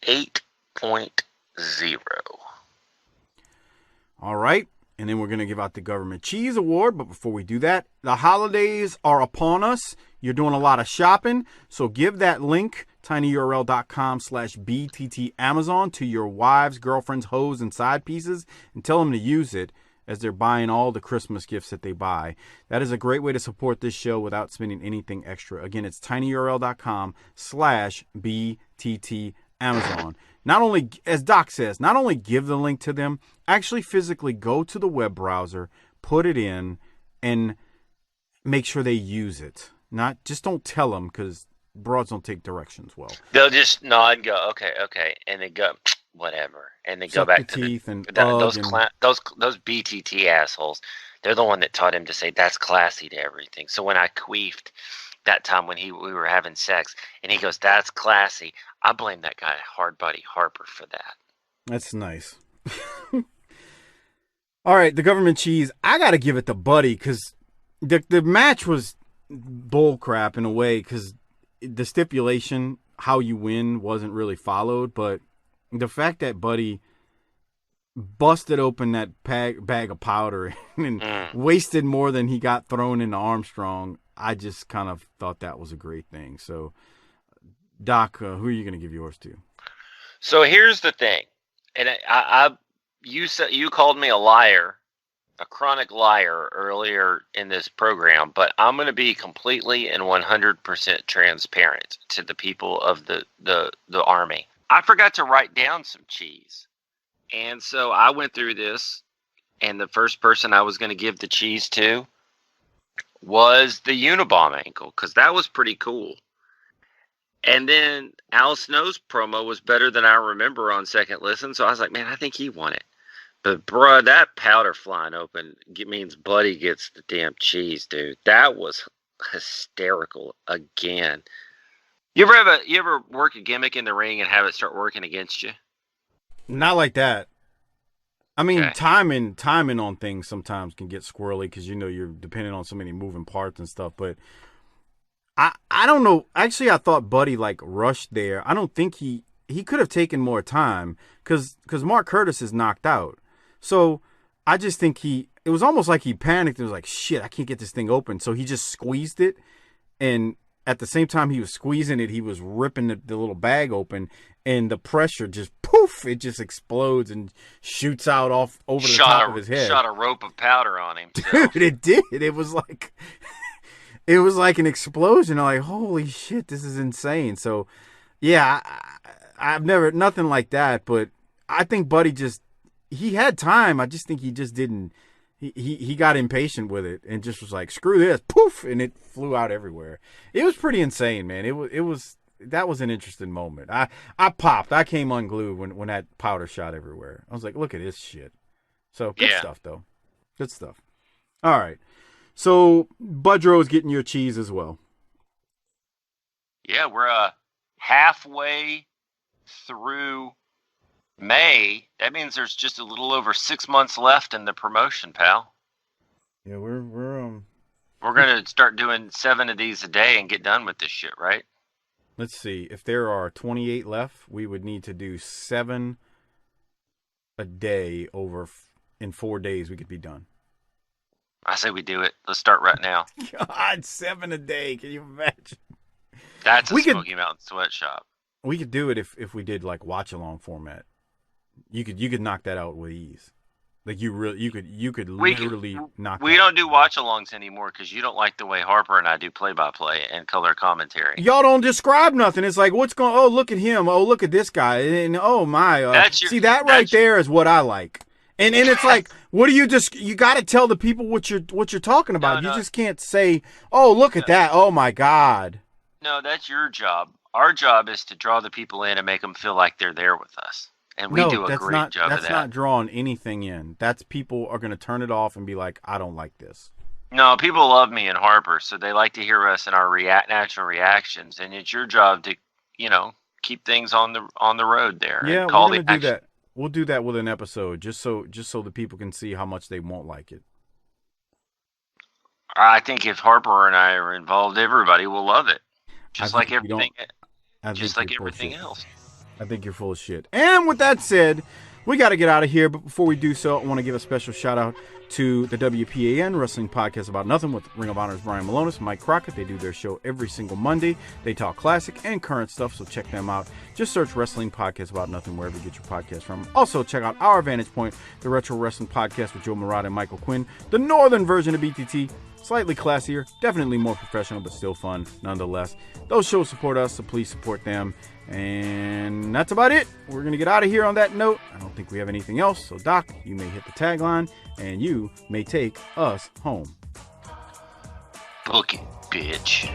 8.0. All right. And then we're going to give out the Government Cheese Award. But before we do that, the holidays are upon us. You're doing a lot of shopping. So give that link, tinyurl.com/BTT Amazon, to your wives, girlfriends, hoes, and side pieces, and tell them to use it as they're buying all the Christmas gifts that they buy. That is a great way to support this show without spending anything extra. Again, it's tinyurl.com/BTT Amazon. Not only, as Doc says, not only give the link to them, actually physically go to the web browser, put it in, and make sure they use it. Not just don't tell them, because broads don't take directions well. They'll just nod and go, okay, and then go, whatever, and then go back to teeth and those BTT assholes. They're the one that taught him to say that's classy to everything. So when I queefed that time when we were having sex, and he goes, that's classy, I blame that guy Hard Buddy Harper for that. That's nice. All right, the Government Cheese. I got to give it to Buddy because the match was bull crap in a way because the stipulation, how you win, wasn't really followed. But the fact that Buddy busted open that bag of powder and wasted more than he got thrown into Armstrong, I just kind of thought that was a great thing. So, Doc, who are you going to give yours to? So here's the thing, and you called me a liar, a chronic liar earlier in this program, but I'm going to be completely and 100% transparent to the people of the Army. I forgot to write down some cheese, and so I went through this, and the first person I was going to give the cheese to was the Unabomb ankle, because that was pretty cool. And then Al Snow's promo was better than I remember on second listen, so I was like, man, I think he won it. But, bro, that powder flying open means Buddy gets the damn cheese, dude. That was hysterical again. You ever work a gimmick in the ring and have it start working against you? Not like that. I mean, Okay. timing on things sometimes can get squirrely because, you're depending on so many moving parts and stuff. But I don't know. Actually, I thought Buddy, rushed there. I don't think he could have taken more time because Mark Curtis is knocked out. So I just think it was almost like he panicked. It was like, shit, I can't get this thing open. So he just squeezed it. And at the same time he was squeezing it, he was ripping the little bag open. And the pressure just, poof, it just explodes and shoots out off over the top of his head. Shot a rope of powder on him. So. Dude, it did. It was like, it was like an explosion. I'm like, holy shit, this is insane. So, yeah, I've never, nothing like that. But I think Buddy he had time. I just think he just didn't, he got impatient with it and just was like, screw this, poof, and it flew out everywhere. It was pretty insane, man. That was an interesting moment. I popped. I came unglued when that powder shot everywhere. I was like, look at this shit. So, good stuff, though. Good stuff. All right. So, Budro's getting your cheese as well. Yeah, we're halfway through May. That means there's just a little over 6 months left in the promotion, pal. Yeah, we're gonna start doing 7 of these a day and get done with this shit, right? Let's see. If there are 28 left, we would need to do 7 a day in 4 days. We could be done. I say we do it. Let's start right now. God, 7 a day. Can you imagine? That's a Smoky Mountain sweatshop. We could do it if we did like watch along format. You could knock that out with ease. Like you could literally knock. We don't do watch alongs anymore because you don't like the way Harper and I do play by play and color commentary. Y'all don't describe nothing. It's like what's going. Oh, look at him. Oh, look at this guy. And oh my. See that right there is what I like. And it's like, what do you got to tell the people what you're talking about. No. You just can't say, oh, look at that. Oh my God. No, that's your job. Our job is to draw the people in and make them feel like they're there with us. And we do a great job of that. That's not drawing anything in. That's people are going to turn it off and be like, I don't like this. No, people love me and Harper, so they like to hear us and our natural reactions. And it's your job to, keep things on the road there. Yeah, and we're going to do that. We'll do that with an episode, just so the people can see how much they won't like it. I think if Harper and I are involved, everybody will love it. Just like everything else. I think you're full of shit. And with that said, we got to get out of here. But before we do so, I want to give a special shout out to the WPAN Wrestling Podcast About Nothing with Ring of Honor's Brian Malonis, Mike Crockett. They do their show every single Monday. They talk classic and current stuff, so check them out. Just search Wrestling Podcast About Nothing wherever you get your podcast from. Also, check out our Vantage Point, the Retro Wrestling Podcast with Joe Murata and Michael Quinn, the northern version of BTT. Slightly classier, definitely more professional, but still fun nonetheless. Those shows support us, so please support them. And that's about it. We're going to get out of here on that note. I don't think we have anything else. So, Doc, you may hit the tagline, and you may take us home. Book it, bitch.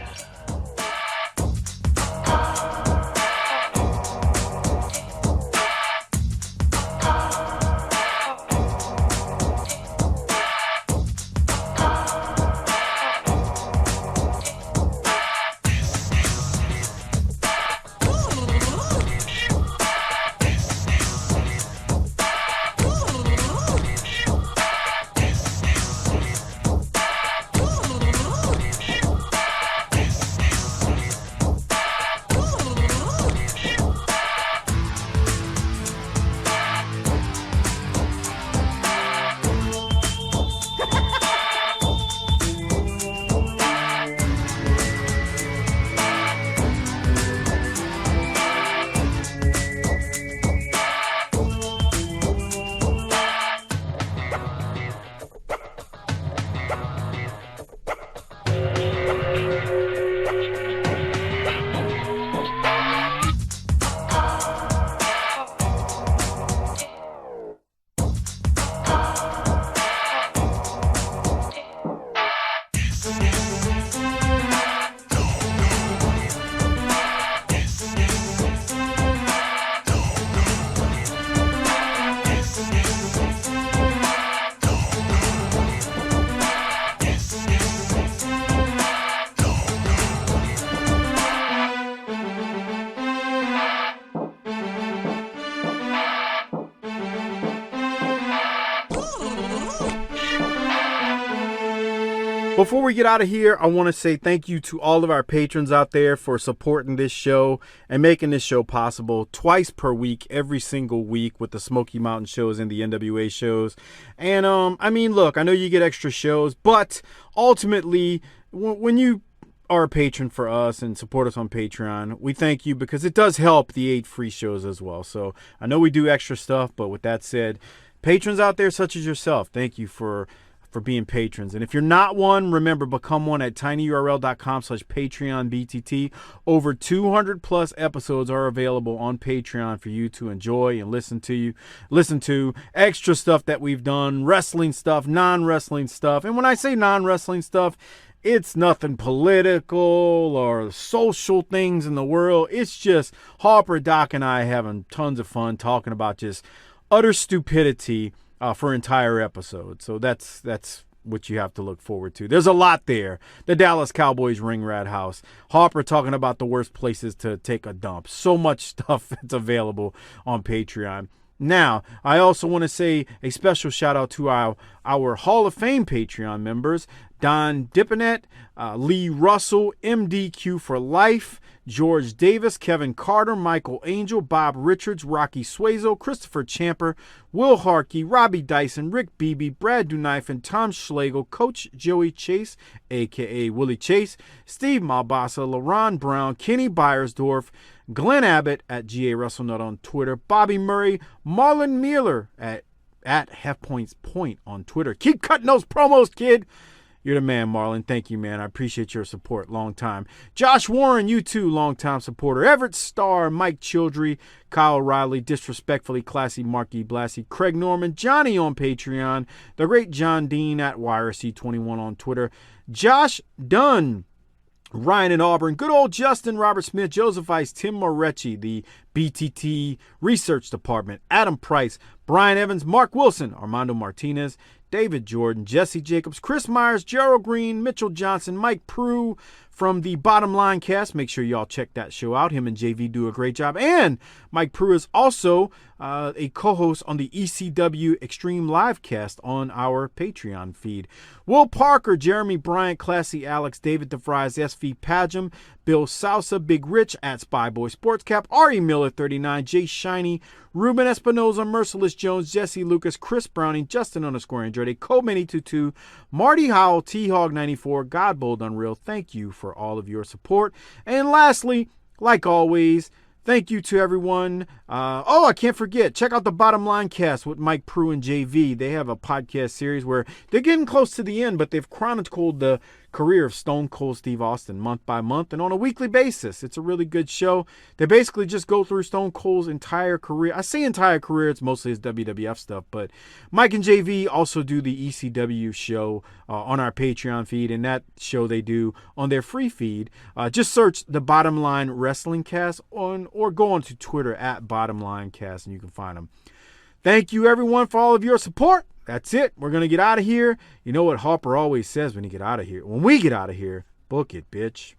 Before we get out of here, I want to say thank you to all of our patrons out there for supporting this show and making this show possible twice per week, every single week with the Smoky Mountain shows and the NWA shows. And, look, I know you get extra shows, but ultimately, when you are a patron for us and support us on Patreon, we thank you because it does help the 8 free shows as well. So I know we do extra stuff, but with that said, patrons out there such as yourself, thank you for for being patrons. And if you're not one, remember, become one at tinyurl.com/PatreonBTT. Over 200 plus episodes are available on Patreon for you to enjoy and listen to. Extra stuff that we've done, wrestling stuff, non-wrestling stuff. And when I say non-wrestling stuff, it's nothing political or social things in the world. It's just Harper, Doc, and I having tons of fun talking about just utter stupidity for entire episodes. So that's what you have to look forward to. There's a lot there. The Dallas Cowboys ring rat house. Harper talking about the worst places to take a dump. So much stuff that's available on Patreon. Now, I also want to say a special shout out to our Hall of Fame Patreon members, Don Dipponet, Lee Russell, MDQ for Life, George Davis, Kevin Carter, Michael Angel, Bob Richards, Rocky Suazo, Christopher Champer, Will Harkey, Robbie Dyson, Rick Beebe, Brad Duknife, and Tom Schlegel, Coach Joey Chase, a.k.a. Willie Chase, Steve Malbasa, LaRon Brown, Kenny Byersdorf, Glenn Abbott at GA WrestleNut on Twitter, Bobby Murray, Marlon Mueller at Half Points Point on Twitter. Keep cutting those promos, kid. You're the man, Marlon. Thank you, man. I appreciate your support. Long time. Josh Warren, you too, long-time supporter. Everett Starr, Mike Childry, Kyle Riley, Disrespectfully Classy, Marky Blassie, Craig Norman, Johnny on Patreon, the great John Dean at YRC21 on Twitter, Josh Dunn, Ryan in Auburn, good old Justin, Robert Smith, Joseph Ice, Tim Morecci, the BTT Research Department, Adam Price, Brian Evans, Mark Wilson, Armando Martinez, David Jordan, Jesse Jacobs, Chris Myers, Gerald Green, Mitchell Johnson, Mike Prue from the Bottom Line Cast. Make sure y'all check that show out. Him and JV do a great job. And Mike Prue is also a co-host on the ECW Extreme Live Cast on our Patreon feed. Will Parker, Jeremy Bryant, Classy Alex, David DeVries, SV Pagem, Bill Sousa, Big Rich at Spyboy Sportscap, Ari Miller 39, Jay Shiny, Ruben Espinoza, Merciless Jones, Jesse Lucas, Chris Browning, Justin _Andrade, Coleman822, Marty Howell, T-Hog94, Godbold Unreal. Thank you for all of your support. And lastly, like always, thank you to everyone. I can't forget, check out the Bottom Line Cast with Mike Prue and JV. They have a podcast series where they're getting close to the end, but they've chronicled the career of Stone Cold Steve Austin month by month and on a weekly basis. It's a really good show. They basically just go through Stone Cold's entire career. I say entire career, it's mostly his WWF stuff, but Mike and JV also do the ECW show on our Patreon feed, and that show they do on their free feed. Just search the Bottom Line Wrestling Cast or go on to Twitter at Bottom Line Cast and you can find them. Thank you everyone for all of your support. That's it. We're going to get out of here. You know what Harper always says when we get out of here? Book it, bitch.